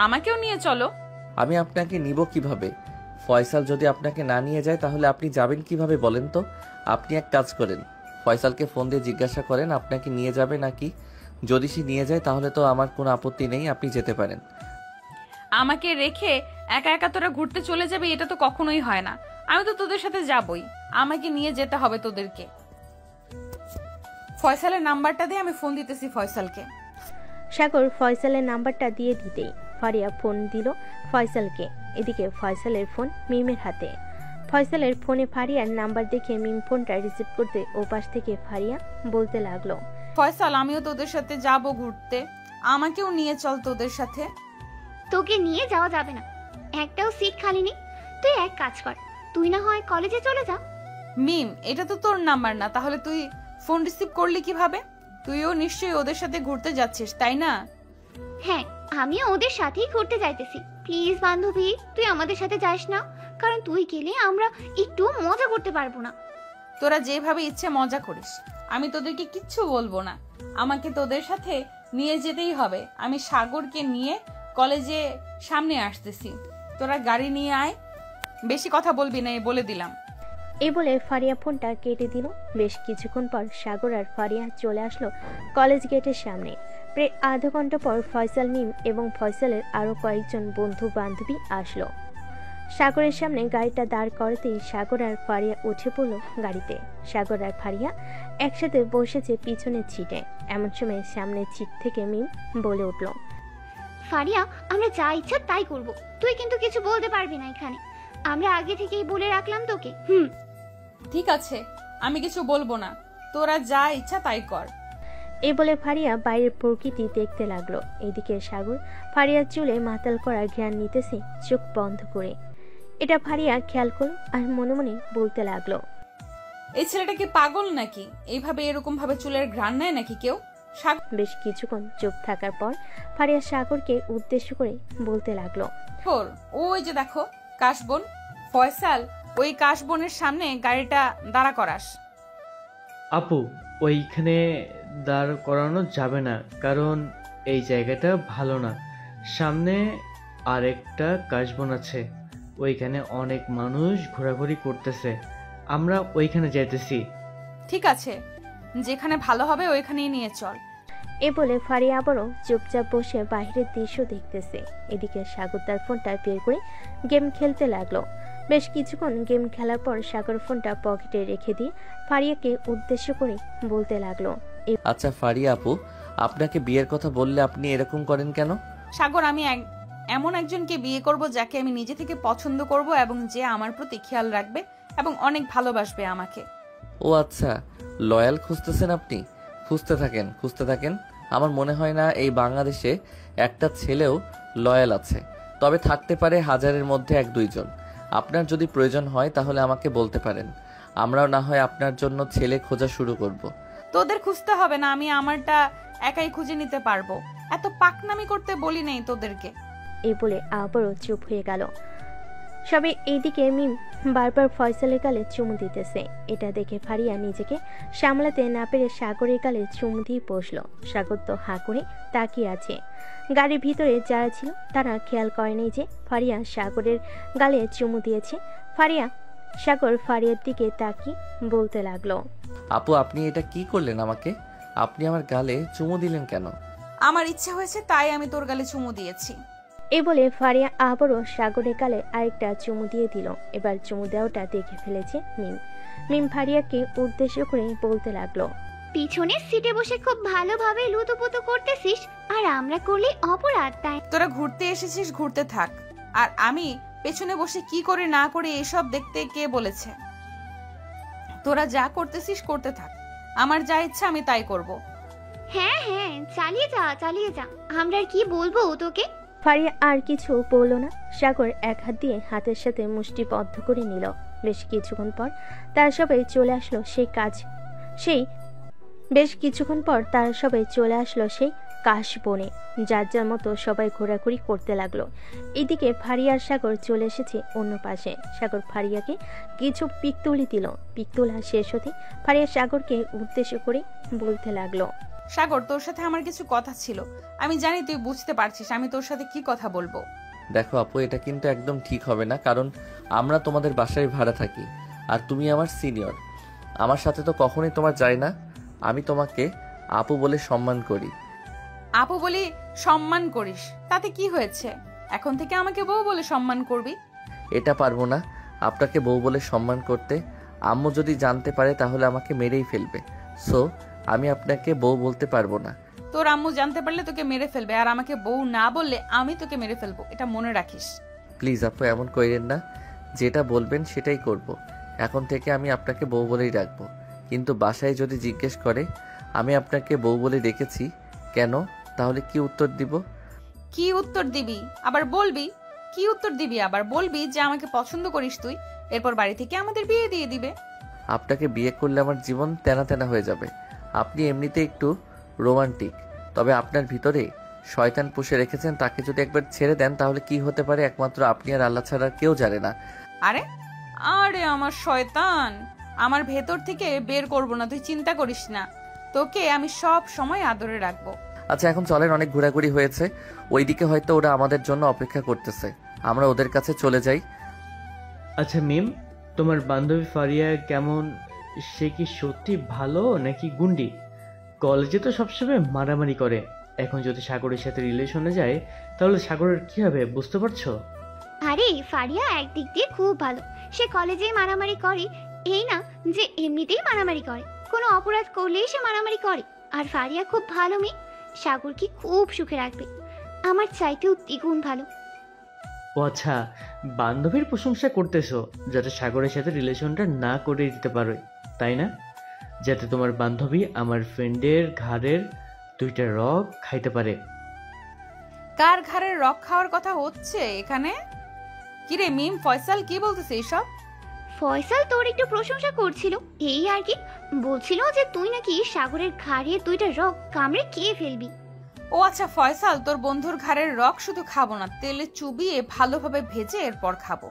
আমাকেও নিয়ে চলো। আমি আপনাকে নিব কিভাবে? ফয়সাল যদি আপনাকে না নিয়ে যায় তাহলে আপনি যাবেন কিভাবে বলেন তো? আপনি এক কাজ করেন, ফয়সালকে ফোন দিয়ে জিজ্ঞাসা করেন আপনাকে নিয়ে যাবে নাকি। যদি সে নিয়ে যায় তাহলে তো আমার কোনো আপত্তি নেই, আপনি যেতে পারেন। আমাকে রেখে একা একা তোরা ঘুরতে চলে যাবি, এটা তো কখনোই হয় না। আমি তো তোদের সাথে যাবই, আমাকে নিয়ে যেতে হবে তোদেরকে। ফয়সালের নাম্বারটা দিয়ে আমি ফোন দিতেছি ফয়সালকে। সাগর ফয়সালের নাম্বারটা দিয়ে দিতেই ফারিয়া ফোন দিল ফয়সালকে। এদিকে ফয়সালের ফোন মিমের হাতে। ফয়সালের ফোনে ফারিয়ার নাম্বার দেখে মিম ফোনটা রিসিভ করতে ওপাশ থেকে ফারিয়া বলতে লাগলো, ফয়সাল, আমিও তোদের সাথে যাব ঘুরতে, আমাকেও নিয়ে চল তোদের সাথে। তোকে নিয়ে যাওয়া যাবে না, একটাও সিট খালি নেই। তুই এক কাজ কর, তুই না হয় কলেজে চলে যা। মিম, এটা তো তোর নাম্বার না, তাহলে তুই ফোন রিসিভ করলি কিভাবে? তুইও নিশ্চয়ই ওদের সাথে ঘুরতে যাচ্ছিস, তাই না? হ্যাঁ, আমিও ওদের সাথেই ঘুরতে যাইতেছি। প্লিজ বান্ধবী, তুই আমাদের সাথে যাস না, কারণ তুই গেলে আমরা একটু মজা করতে পারবো না। তোরা যেভাবে ইচ্ছে মজা করিস, আমি তোদেরকে কিচ্ছু বলবো না। আমাকে তোদের সাথে নিয়ে যেতেই হবে। আমি সাগরকে নিয়ে কলেজে সামনে আসতেছি, তোরা গাড়ি নিয়ে আয়। বেশি কথা বলবি না, বলে দিলাম। এই বলে ফারিয়া ফোনটা কেটে দিল। বেশ কিছুক্ষণ পর সাগর আর ফারিয়া চলে আসলো কলেজ গেটের সামনে। প্রায় আধা ঘন্টা পর ফয়সাল, মিম এবং ফয়সালের আরো কয়েকজন বন্ধু বান্ধবী আসলো। সাগরের সামনে গাড়িটা দাঁড় করাতেই সাগর আর ফারিয়া উঠে পড়লো গাড়িতে। সাগর আর ফারিয়া একসাথে বসেছে পিছনের সিটে। এমন সময় সামনের সিট থেকে মিম বলে উঠল, ফারিয়া, আমরা যা ইচ্ছা তাই করব, তুই কিন্তু কিছু বলতে পারবি না এখানে। আমরা আগে থেকেই বলে রাখলাম তোকে। ঠিক আছে, আমি কিছু বলবো না, তোরা যা ইচ্ছা তাই কর। এই বলে ফারিয়া বাইরের প্রকৃতি দেখতে লাগলো। এদিকে সাগর ফারিয়ার চুলে মাতাল করা ঘ্রাণ নিতেছে চোখ বন্ধ করে। এটা ফারিয়া খেয়াল করল আর মনে মনে বলতে লাগলো, এই ছেলেটা কি পাগল নাকি? এইভাবে এরকম ভাবে চুলের ঘ্রাণ নেয় নাকি কেউ? বেশ কিছুক্ষণ চুপ থাকার পর ফারিয়া সাগরকে উদ্দেশ্য করে বলতে লাগলো, ওই যে দেখো কাশবন। ফয়সাল, ওই কাশবনের সামনে গাড়িটা দাঁড়া করাস। আপু, ওইখানে দাঁড় করানো যাবে না, কারণ এই জায়গাটা ভালো না। সামনে আরেকটা কাশবন আছে, ওইখানে অনেক মানুষ ঘোরাঘুরি করতেছে, আমরা ওইখানে যাইতেছি। ঠিক আছে, যেখানে ভালো হবে ওইখানেই নিয়ে চল। এ বলে ফারিয়া আবারও চুপচাপ বসে বাইরের দৃশ্য দেখতেছে। এদিকে সাগর তার ফোনটা বের করে গেম খেলতে লাগলো। বেশ কিছুক্ষণ গেম খেলার পর সাগর ফোনটা পকেটে রেখে দিয়ে ফারিয়াকে উদ্দেশ্য করে বলতে লাগলো, আচ্ছা ফারিয়া আপু, আপনাকে বিয়ের কথা বললে আপনি এরকম করেন কেন? সাগর, আমি এমন একজনকে বিয়ে করব যাকে আমি নিজে থেকে পছন্দ করব এবং যে আমার প্রতি খেয়াল রাখবে এবং অনেক ভালোবাসবে আমাকে। ও আচ্ছা, লয়াল খুঁজতেছেন আপনি? খুঁজতে থাকেন। আমার মনে হয় না এই বাংলাদেশে একটা ছেলেও লয়াল আছে, তবে থাকতে পারে হাজারের মধ্যে 1-2 জন। আপনার যদি প্রয়োজন হয় তাহলে আমাকে বলতে পারেন, আমরাও না হয় আপনার জন্য ছেলে খোঁজা শুরু করব। তোদের খুঁজতে হবে না, আমি আমারটা একাই খুঁজে নিতে পারবো। এত পাকনামি করতে বলি নেই তোদেরকে। এই বলে আবারও চুপ হয়ে গেল সবাই। এইদিকে মিম বারবার ফয়সালের গালে চুমু দিতেছে। এটা দেখে ফারিয়া নিজেকে সামলাতে না পেরে সাগরের গালে চুমু দিয়ে বসলো। সাগর তো হাঁ করে তাকিয়ে আছে। গাড়ির ভিতরে যারা ছিল তারা খেয়াল করেনি যে ফারিয়া সাগরের গালে চুমু দিয়েছে। সাগর ফারিয়ার দিকে তাকিয়ে বলতে লাগলো, আপু আপনি এটা কি করলেন আমাকে? আপনি আমার গালে চুমু দিলেন কেন? আমার ইচ্ছে হয়েছে তাই আমি তোর গালে চুমু দিয়েছি। এই বলে ফারিয়া আবারও সাগরের গালে আরেকটা চুমু দিয়ে দিল। এবার চুমু দেওয়াটা দেখে ফেলেছে মিম ফারিয়াকে উদ্দেশ্য করে বলতে লাগলো, পিছনের সিটে বসে খুব ভালোভাবে লুতুপুতু করতেছিস আর আমরা করলে অপরাধ, তাই তোরা ঘুরতে এসেছিস, ঘুরতে থাক। আর আমি পেছনে বসে কি করে না করে এসব দেখতে কে বলেছে? তোরা যা করতেছিস করতে থাক, আমার যা ইচ্ছা আমি তাই করব। হ্যাঁ হ্যাঁ চালিয়ে যা, আমরা আর কি বলবো তোকে। ফারিয়া আর কিছু বলল না। সাগর এক হাত দিয়ে হাতের সাথে মুষ্টি বদ্ধ করে নিল। বেশ কিছুক্ষণ পর তারা সবাই চলে আসলো সেই কাশ বনে। যার যার মতো সবাই ঘোরাঘুরি করতে লাগলো। এদিকে ফারিয়ার সাগর চলে এসেছে অন্য পাশে। সাগর ফারিয়াকে কিছু পিক তুলি দিল। পিক তোলা শেষ হতে ফারিয়া সাগরকে উদ্দেশ্য করে বলতে লাগলো, সাগর তোর সাথে আমার কিছু কথা ছিল। আমি জানি তুই বুঝতে পারছিস আমি তোর সাথে কি কথা বলবো। দেখো আপু, এটা কিন্তু একদম ঠিক হবে না, কারণ আমরা তোমাদের বাসায় ভাড়া থাকি আর তুমি আমার সিনিয়র। আমার সাথে তো কখনোই তোমার যায় না। আমি তোমাকে আপু বলে সম্মান করি। আপু বলি সম্মান করিস, তাতে কি হয়েছে? এখন থেকে আমাকে বউ বলে সম্মান করবি। এটা পারবো না আপনাকে বউ বলে সম্মান করতে। আম্মু যদি জানতে পারে তাহলে আমাকে মেরেই ফেলবে। সো আমি আপনাকে বউ বলতে পারবো না। তোর আম্মু জানতে পারলে তোকে মেরে ফেলবে, আর আমাকে বউ না বললে আমি তোকে মেরে ফেলবো, এটা মনে রাখিস। প্লিজ আপু এমন কইরেন না। যেটা বলবেন সেটাই করব। এখন থেকে আমি আপনাকে বউ বলেই রাখবো। কিন্তু বাসায় যদি জিজ্ঞেস করে আমি আপনাকে বউ বলে রেখেছি কেন, তাহলে কি উত্তর দিব? কি উত্তর দিবি আবার বলবি? কি উত্তর দিবি আবার বলবি যে আমাকে পছন্দ করিস তুই, এরপর বাড়ি থেকে আমাদের বিয়ে দিয়ে দিবে। আপনাকে বিয়ে করলে আমার জীবন তেনা তেনা হয়ে যাবে। আপনি এমনিতে একটু রোমান্টিক, তবে আপনার ভিতরে শয়তান পুষে রেখেছেন। তাকে যদি একবার ছেড়ে দেন তাহলে কি হতে পারে একমাত্র আপনি আর আল্লাহ ছাড়া কেউ জানে না। আরে আরে আমার শয়তান, আমার ভেতর থেকে বের করব না, তুই চিন্তা করিস না। তোকে আমি সব সময় আদরে রাখবো। আচ্ছা এখন চলেন, অনেক ঘোরাঘুরি হয়েছে। ওইদিকে হয়তো ওরা আমাদের জন্য অপেক্ষা করতেছে, আমরা ওদের কাছে চলে যাই। আচ্ছা মিম, তোমার বান্ধবী ফারিয়া কেমন? সে কি সত্যি ভালো নাকি গুন্ডি? কলেজে তো সবসময় মারামারি করে, এখন যদি সাগরের সাথে রিলেশনে যায় তাহলে সাগরের কি হবে বুঝতে পারছো? আরে ফারিয়া একদিক দিয়ে খুব ভালো, সে কলেজেই মারামারি করে এই না যে এমনিতেই মারামারি করে, কোনো অপরাধ করলেই সে মারামারি করে। আর ফারিয়া খুব ভালো মেয়ে, সাগরকে খুব সুখে রাখবে, আমার চাইতেও দ্বিগুণ ভালো। ও আচ্ছা, বান্ধবীর প্রশংসা করতেছো যাতে সাগরের সাথে রিলেশনটা না করে দিতে পারো, তাই না? যাতে তোমার বান্ধবী আমার ফ্রেন্ডের ঘাড়ের 2টা রগ খাইতে পারে। কার ঘাড়ের রক খাওয়ার কথা হচ্ছে এখানে? কিরে মিম, ফয়সাল কি বলতেছে এসব? ফয়সাল তোর একটু প্রশংসা করছিল এই আর কি, বলছিল যে তুই নাকি সাগরের ঘাড়ে 2টা রগ কামড়ে খেয়ে ফেলবি। ও আচ্ছা ফয়সাল, তোর বন্ধুর ঘাড়ের রক শুধু খাবো না, তেলে চুবিয়ে ভালোভাবে ভেজে এরপর খাবো।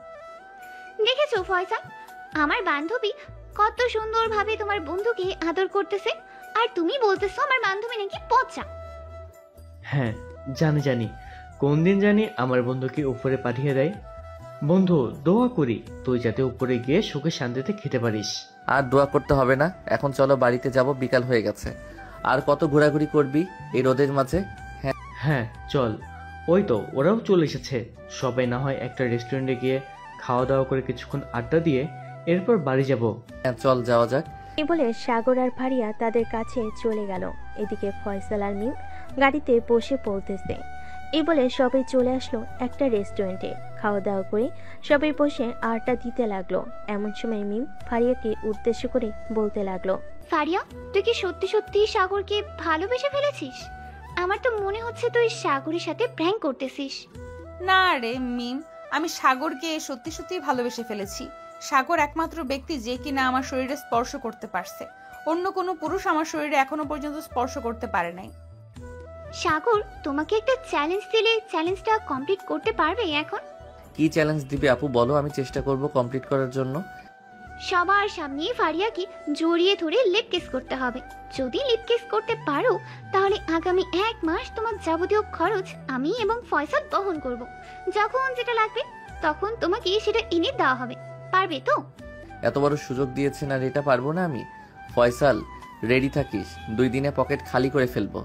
দেখেছো ফয়সাল, আমার বান্ধবী কত সুন্দরভাবে তোমার বন্ধুকে আদর করতেছে, আর তুমি বলতেছো আমার বান্ধবী নাকি পচা। হ্যাঁ জানি, কোন দিন জানি আমার বন্ধুকে উপরে পাঠিয়ে দেয়। বন্ধু দোয়া করি তুই যাতে উপরে গিয়ে সুখে শান্তিতে খেতে পারিস। আর দোয়া করতে হবে না, এখন চলো বাড়িতে যাব, বিকাল হয়ে গেছে। আর কত ঘোরাঘুরি করবি এই রোদের মাঝে? হ্যাঁ চল, ওই তো ওরাও চলে এসেছে। সবাই না হয় একটা রেস্টুরেন্টে গিয়ে খাওয়া দাওয়া করে কিছুক্ষণ আড্ডা দিয়ে এরপর বাড়ি যাব। হ্যাঁ চল যাওয়া যাক। এই বলে সাগর আর ফারিয়া তাদের কাছে চলে গেল। এদিকে ফয়সাল আর মিম গাড়িতে বসে পড়তেছে। এই বলে সবাই চলে আসলো একটা রেস্টুরেন্টে। খাওয়া দাওয়া করে সবাই বসে আড্ডা দিতে লাগলো। এমন সময় মিম ফারিয়াকে উদ্দেশ্য করে বলতে লাগলো, ফারিয়া তুই কি সত্যি সত্যি সাগরকে ভালোবেসে ফেলেছিস? আমার তো মনে হচ্ছে তুই সাগরের সাথে প্র্যাঙ্ক করতেছিস। না রে মিম, আমি সাগরকে সত্যি সত্যি ভালোবেসে ফেলেছি। সাগর একমাত্র ব্যক্তি যে কিনা আমার শরীরে স্পর্শ করতে পারছে। অন্য কোনো পুরুষ আমার শরীরে এখনো পর্যন্ত স্পর্শ করতে পারে নাই। সাগর, তোমাকে একটা চ্যালেঞ্জ দিলে চ্যালেঞ্জটা কমপ্লিট করতে পারবে এখন? কি চ্যালেঞ্জ দিবে আপু বলো, আমি চেষ্টা করব কমপ্লিট করার জন্য। সবার সামনে ফারিয়াকে জড়িয়ে ধরে লিপ কিস করতে হবে। যদি লিপ কিস করতে পারো তাহলে আগামী 1 মাস তোমার যাবতীয় খরচ আমি এবং ফয়সাল বহন করব। যখন যেটা লাগবে তখন তোমাকে সেটা এনে দেওয়া হবে। পারবে তো? এত বড় সুযোগ দিয়েছেন আর এটা পারবো না আমি? ফয়সাল, রেডি থাকিস, 2 দিনে পকেট খালি করে ফেলবো।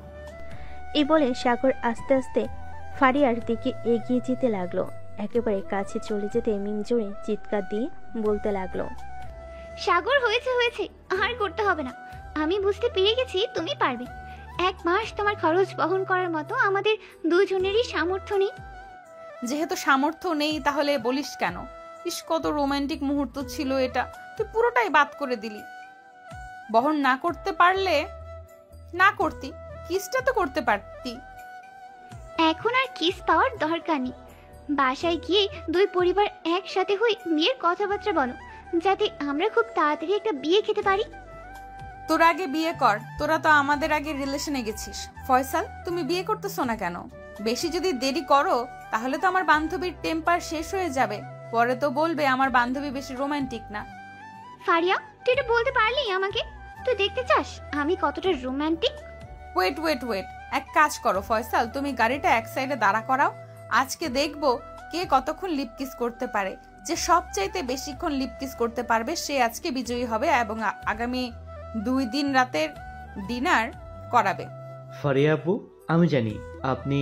এই বলে সাগর আস্তে আস্তে ফারিয়ার দিকে এগিয়ে যেতে লাগলো। একেবারে কাছে চলে যেতে মিম জোরে চিৎকার দিয়ে বলতে লাগলো, সাগর, হয়েছে হয়েছে, আর করতে হবে না। আমি বুঝতে পেরে গেছি তুমি পারবে। 1 মাস তোমার খরচ বহন করার মতো আমাদের দুজনেরই সামর্থ্য নেই। যেহেতু সামর্থ্য নেই তাহলে বলিস কেন? ইস, কত রোমান্টিক মুহূর্ত ছিল এটা, তুই পুরোটাই বাদ করে দিলি। বহন না করতে পারলে না করতি, কিসটা তো করতে পারতি। এখন আর কিস পাওয়ার দরকার নেই। বাসায় গিয়ে 2 পরিবার একসাথে হয়ে বিয়ের কথাবার্তা বলো, যাতে আমরা খুব তাড়াতাড়ি একটা বিয়ে খেতে পারি। তোর আগে বিয়ে কর, তোরা তো আমাদের আগে রিলেশনে গেছিস। ফয়সাল, তুমি বিয়ে করতেছো না কেন? বেশি যদি দেরি করো তাহলে তো আমার বান্ধবীর টেম্পার শেষ হয়ে যাবে, পরে তো বলবে আমার বান্ধবী বেশি রোমান্টিক না। ফারিয়া, তুই এটা বলতে পারলি আমাকে? তুই দেখতে চাস আমি কতটা রোমান্টিক? ওয়েট ওয়েট ওয়েট, এক কাজ করো ফয়সাল, তুমি গাড়িটা এক সাইডে দাঁড়া করাও। আজকে দেখবো কে কতক্ষণ লিপ কিস করতে পারে। যে সবচাইতে বেশিক্ষণ লিপ কিস করতে পারবে সে আজকে বিজয়ী হবে এবং আগামী 2 দিন রাতের ডিনার করাবে। ফারিয়া আপু, আমি জানি আপনি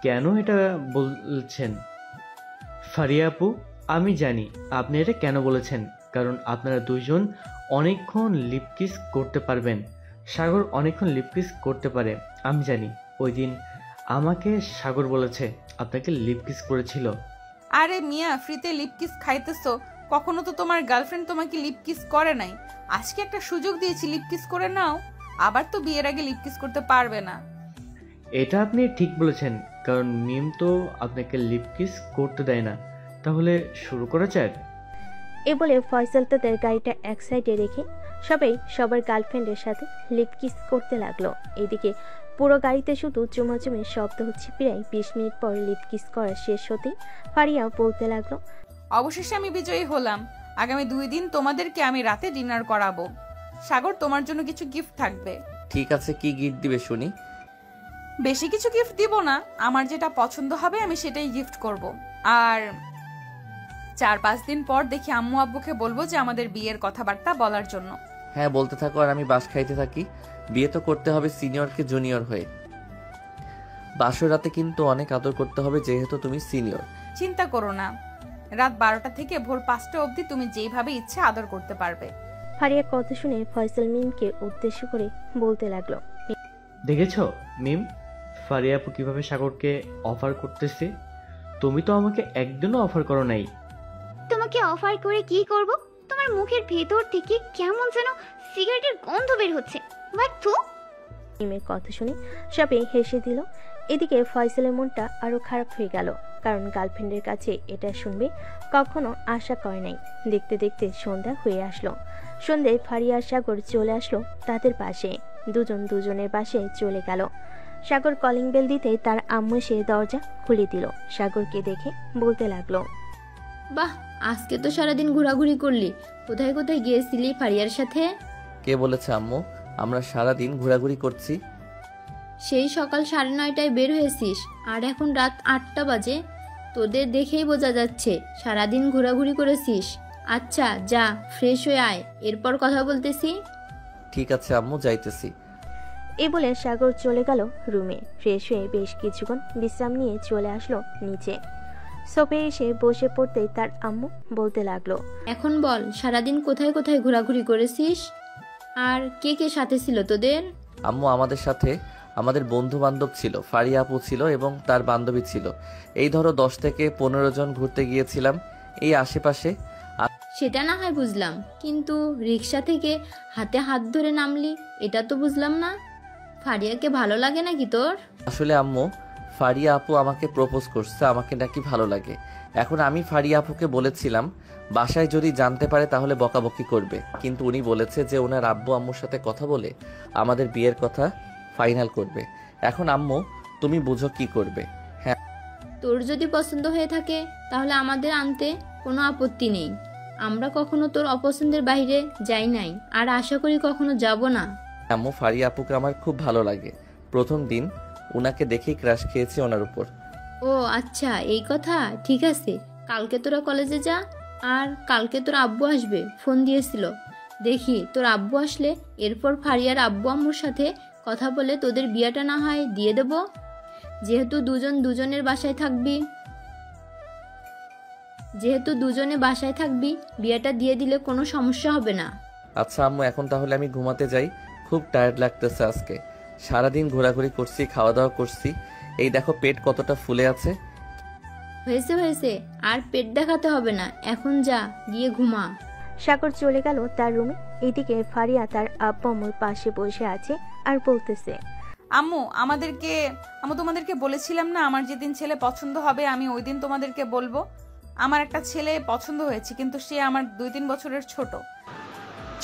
কেন এটা বলছেন। ফারিয়া আপু, আমি জানি আপনি এটা কেন বলেছেন, কারণ আপনারা 2 জন অনেকক্ষণ লিপ কিস করতে পারবেন। সাগর অনেকক্ষণ লিপ কিস করতে পারে, আমি জানি। ওই দিন আমাকে সাগর বলেছে আপনাকে লিপ কিস করেছিল। আরে মিয়া, ফ্রিতে লিপ কিস খাইতেছো? কখনো তো তোমার গার্লফ্রেন্ড তোমাকে লিপ কিস করে নাই। আজকে একটা সুযোগ দিয়েছি, লিপ কিস করে নাও। আবার তো বিয়ের আগে লিপ কিস করতে পারবে না। এটা আপনি ঠিক বলেছেন, কারণ মিম তো আপনাকে লিপ কিস করতে দেয় না। তাহলে শুরু করা যাক। এ বলে ফয়সাল তাদের গাড়িটা এক সাইডে রেখে সবাই সবার গার্লফ্রেন্ডের সাথে লিপ কিস করতে লাগলো। এদিকে পুরো গাড়িতে শুধু চুমাচুমের শব্দ হচ্ছে। প্রায় 20 মিনিট পর লিপ কিস করা শেষ হতেই ফারিয়া বলতে লাগলো, অবশেষে আমি বিজয়ী হলাম। আগামী 2 দিন তোমাদেরকে আমি রাতে ডিনার করাবো। সাগর, তোমার জন্য কিছু গিফট থাকবে। ঠিক আছে, কি গিফট দিবে শুনি? বেশি কিছু গিফট দিব না, আমার যেটা পছন্দ হবে আমি সেটাই গিফট করব। আর 4-5 দিন পর দেখি আম্মু আব্বুকে বলবো যে আমাদের বিয়ের কথাবার্তা বলার জন্য। হ্যাঁ, বলতে থাকো আর আমি বাস খাইতে থাকি। বিয়ে তো করতে হবে সিনিয়রকে জুনিয়র হয়ে। বাসর রাতে কিন্তু অনেক আদর করতে হবে যেহেতু তুমি সিনিয়র। চিন্তা করো না, রাত 12টা থেকে ভোর 5টা অবধি তুমি যেইভাবে ইচ্ছা আদর করতে পারবে। ফারিয়া কথা শুনে ফয়সাল মিমকে উদ্দেশ্য করে বলতে লাগলো, দেখেছো মিম, ফারিয়া আপু কিভাবে সাগরকে অফার করতেছে? তুমি তো আমাকে একদিনও অফার করো নাই। তোমাকে অফার করে কি করব? তোমার মুখের ভেতর থেকে কেমন যেন সিগারেটের গন্ধ বের হচ্ছে। মিমের কথা শুনে সবাই হেসে দিল। এদিকে ফয়সালের মনটা আরো খারাপ হয়ে গেল, কারণ গার্লফ্রেন্ডের কাছে এটা শুনবে কখনো আশা করে নাই। দেখতে দেখতে সন্ধ্যা হয়ে আসলো। সন্ধ্যায় ফারিয়া আর সাগর চলে আসলো তাদের পাশে। দুজন দুজনের বাসায় চলে গেল। সাগর কলিং বেল দিতে তার আম্মু এসে দরজা খুলে দিল। সাগরকে দেখে বলতে লাগলো, বাহ, আজকে তো সারাদিন ঘোরাঘুরি করলি। কোথায় কোথায় গিয়েছিলি ফারিয়ার সাথে? কে বলেছে আম্মু আমরা সারাদিন ঘোরাঘুরি করছি? সেই সকাল 9:30টায় বের হয়েছিস আর এখন রাত 8টা বাজে। তোদের দেখেই বোঝা যাচ্ছে সারাদিন ঘোরাঘুরি করেছিস। আচ্ছা যা, ফ্রেশ হয়ে আয়, এরপর কথা বলতেছি। ঠিক আছে আম্মু, যাইতেছি। এ বলে সাগর চলে গেল রুমে। ফ্রেশ হয়ে বেশ কিছুক্ষণ বিশ্রাম নিয়ে চলে আসলো নিচে। সোফে এসে বসে পড়তেই তার আম্মু বলতে লাগলো, এখন বল সারাদিন কোথায় কোথায় ঘোরাঘুরি করেছিস আর কে কে সাথে ছিল তোদের? আম্মু, আমাদের সাথে আমাদের বন্ধু বান্ধব ছিল, ফারিয়া আপু ছিল এবং তার বান্ধবী ছিল। এই ধরো 10 থেকে 15 জন ঘুরতে গিয়েছিলাম এই আশেপাশে। সেটা না হয় বুঝলাম, কিন্তু রিক্সা থেকে হাতে হাত ধরে নামলি এটা তো বুঝলাম না। ফারিয়াকে ভালো লাগে নাকি তোর? আসলে আম্মু, ফারিয়া আপু আমাকে প্রপোজ করছে, আমাকে নাকি ভালো লাগে। এখন আমি ফারিয়া আপুকে বলেছিলাম বাসায় যদি জানতে পারে তাহলে বকাবকি করবে, কিন্তু উনি বলেছে যে ওনার আব্বু আম্মুর সাথে কথা বলে আমাদের বিয়ের কথা ফাইনাল করবে। এখন আম্মু তুমি বুঝো কি করবে। হ্যাঁ, তোর যদি পছন্দ হয়ে থাকে তাহলে আমাদের আনতে কোনো আপত্তি নেই। আমরা কখনো তোর অপছন্দের বাইরে যাই নাই, আর আশা করি কখনো যাব না। আম্মু ফারিয়া আপুকে আমার খুব ভালো লাগে, প্রথম দিন উনাকে দেখেই ক্রাশ খেয়েছি ওনার উপর। ও আচ্ছা, এই কথা। ঠিক আছে, কালকে তোরা কলেজে যা, আর কালকে তোর আব্বু আসবে, ফোন দিয়েছিল। দেখি তোর আব্বু আসলে এরপর ফারিয়ার আব্বু আম্মুর সাথে কথা বলে তোদের বিয়েটা না হয় দিয়ে দেব। যেহেতু দুজনে বাসায় থাকবি, বিয়েটা দিয়ে দিলে কোনো সমস্যা হবে না। আচ্ছা আম্মু, এখন তাহলে আমি ঘুমাতে যাই, খুব টায়ার্ড লাগতেছে আজকে। সারাদিন ঘোরাঘুরি করছি, খাওয়া দাওয়া করছি, এই দেখো পেট কতটা ফুলে আছে। হয়েছে, আর পেট দেখাতে হবে না, এখন যা, গিয়ে ঘুমা। সাগর চলে গেল তার রুমে। এদিকে ফারিয়া তার আব্বু আম্মুর পাশে বসে আছে আর বলতেছে, আম্মু তোমাদেরকে বলেছিলাম না আমার যেদিন ছেলে পছন্দ হবে আমি ওই দিন তোমাদেরকে বলবো। আমার একটা ছেলে পছন্দ হয়েছে, কিন্তু সে আমার 2-3 বছরের ছোট।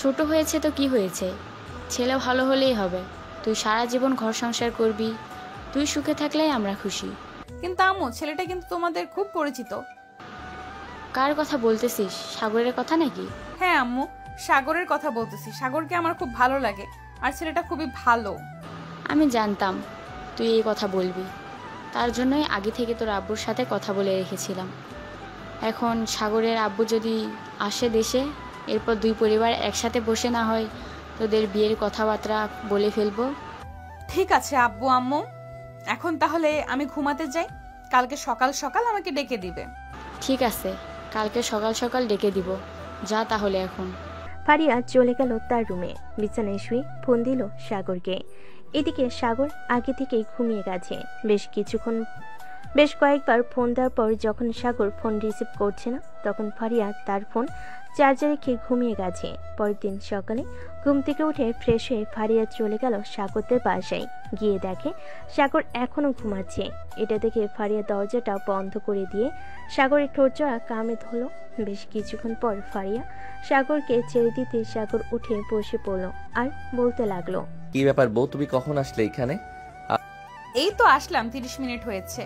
ছোট হয়েছে তো কি হয়েছে, ছেলে ভালো হলেই হবে। তুই সারা জীবন ঘর সংসার করবি, তুই সুখে থাকলেই আমরা খুশি। কিন্তু আম্মু ছেলেটা কিন্তু তোমাদের খুব পরিচিত। কার কথা বলতেছিস, সাগরের কথা নাকি? হ্যাঁ আম্মু, সাগরের কথা বলতেছি। সাগরকে আমার খুব ভালো লাগে, আর ছেলেটা খুবই ভালো। আমি জানতাম তুই এই কথা বলবি, তার জন্যই আগে থেকে তোর আব্বুর সাথে কথা বলে রেখেছিলাম। এখন সাগরের আব্বু যদি আসে দেশে, এরপর দুই পরিবার একসাথে বসে না হয় তোদের বিয়ের কথাবার্তা বলে ফেলবো। ঠিক আছে আব্বু আম্মু, এখন তাহলে আমি ঘুমাতে যাই, কালকে সকাল সকাল আমাকে ডেকে দিবে। ঠিক আছে, কালকে সকাল সকাল ডেকে দিব, যা তাহলে এখন। ফারিয়া চলে গেল তার রুমে। বিছানায় শুয়ে ফোন দিল সাগরকে। এদিকে সাগর আগে থেকেই ঘুমিয়ে গেছে। বেশ কয়েকবার ফোন দেওয়ার পর যখন সাগর ফোন রিসিভ করছে না, তখন ফারিয়া তার ফোন চার্জে রেখে ঘুমিয়ে গেছে। পরের দিন সকালে ঘুম থেকে উঠে ফ্রেশ হয়ে ফারিয়া চলে গেল সাগরদের বাসায়। গিয়ে দেখে সাগর এখনো ঘুমাচ্ছে। এটা দেখে ফারিয়া দরজাটা বন্ধ করে দিয়ে সাগরের ঠোঁটজোড়া কামে ধরল। বেশ কিছুক্ষণ পর ফারিয়া সাগরকে ছেড়ে দিতে সাগর উঠে বসে পড়ল আর বলতে লাগলো, কি ব্যাপার বউ, তুমি কখন আসলে এখানে? এই তো আসলাম, 30 মিনিট হয়েছে।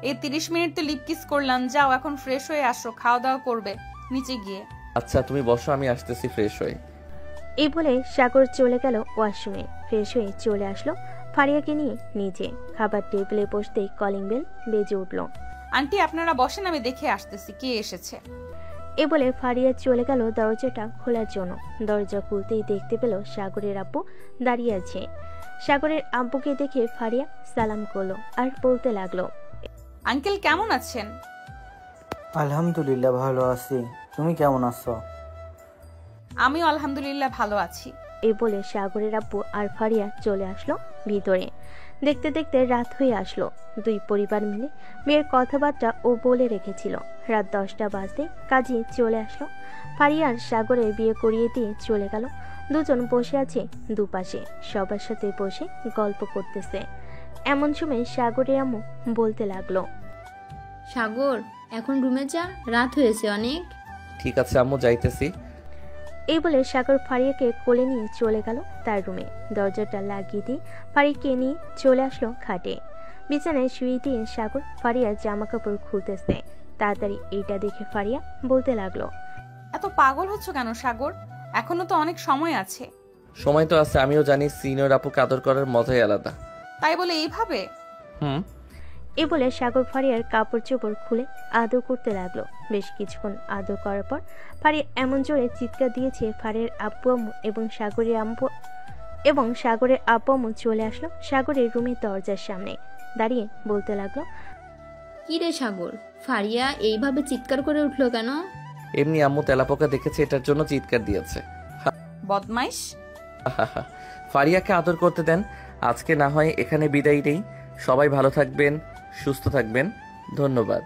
এই 30 মিনিট তো লিপ কিস করলাম। যাও এখন ফ্রেশ হয়ে আসো, খাওয়া দাওয়া করবে নিচে গিয়ে। আচ্ছা তুমি বসো, আমি আসতেছি ফ্রেশ হয়ে। এই বলে সাগর চলে গেল ওয়াশরুমে। ফ্রেশ হয়ে চলে আসলো ফারিয়াকে নিয়ে নিচে। খাবার টেবিলে বসতেই কলিং বেল বেজে উঠল। আন্টি আপনারা বসেন, আমি দেখে আসতেছি কে এসেছে। এ বলে ফারিয়া চলে গেল দরজাটা খোলার জন্য। দরজা খুলতেই দেখতে পেল সাগরের আব্বু দাঁড়িয়ে আছে। সাগরের আব্বুকে দেখে ফারিয়া সালাম করলো আর বলতে লাগলো, আঙ্কেল কেমন আছেন? আলহামদুলিল্লাহ ভালো আছি, তুমি কেমন আছো? আমিও আলহামদুলিল্লাহ ভালো আছি। এই বলে সাগরের আব্বু আর ফারিয়া চলে আসলো ভিতরে। দেখতে দেখতে রাত হয়ে আসলো। দুই পরিবার মিলে বিয়ের কথাবার্তা ও বলে রেখেছিল। রাত 10টা বাজতে কাজী চলে আসলো। ফারিয়ার সাগরের বিয়ে করিয়ে দিয়ে চলে গেল। দুজন বসে আছে দুপাশে, সবার সাথে বসে গল্প করতেছে। এমন সময় সাগরের আম্মু বলতে লাগলো, সাগর এখন রুমে যা, রাত হয়েছে অনেক। ঠিক আছে আম্মু, যাইতেছি। এই বলে সাগর ফারিয়াকে কোলে নিয়ে চলে গেল তার রুমে। দরজাটা লাগিয়ে দিয়ে ফারিয়াকে নিয়ে চলে আসলো খাটে। বিছানায় শুয়ে দিয়ে সাগর ফারিয়ার জামা কাপড় খুলতেছে। তাড়াতাড়ি এইটা দেখে ফারিয়া বলতে লাগলো, এত পাগল হচ্ছ কেন সাগর? এখনো তো অনেক সময় আছে। সময় তো আছে, আমিও জানি সিনিয়র আপুকে আদর করার মজাই আলাদা। তাই বলে এইভাবে? এ বলে সাগর ফারিয়ার কাপড় চোপড় খুলে আদর করতে লাগলো। বেশ কিছুক্ষণ আদর করার পর ফারিয়া এমন জোরে চিৎকার দিয়েছে, ফারিয়ার আব্বু আম্মু এবং সাগরের আব্বু আম্মু চলে আসলো সাগরের রুমের দরজার সামনে। দাঁড়িয়ে বলতে লাগলো, কি রে সাগর, ফারিয়া এইভাবে চিৎকার করে উঠলো কেন? এমনি আম্মু তেলাপোকা দেখেছে, এটার জন্য চিৎকার দিয়েছে। বদমাইশ। ফারিয়াকে আদর করতে দেন, আজকে না হয় এখানে বিদায় নেই। সবাই ভালো থাকবেন, সুস্থ থাকবেন, ধন্যবাদ।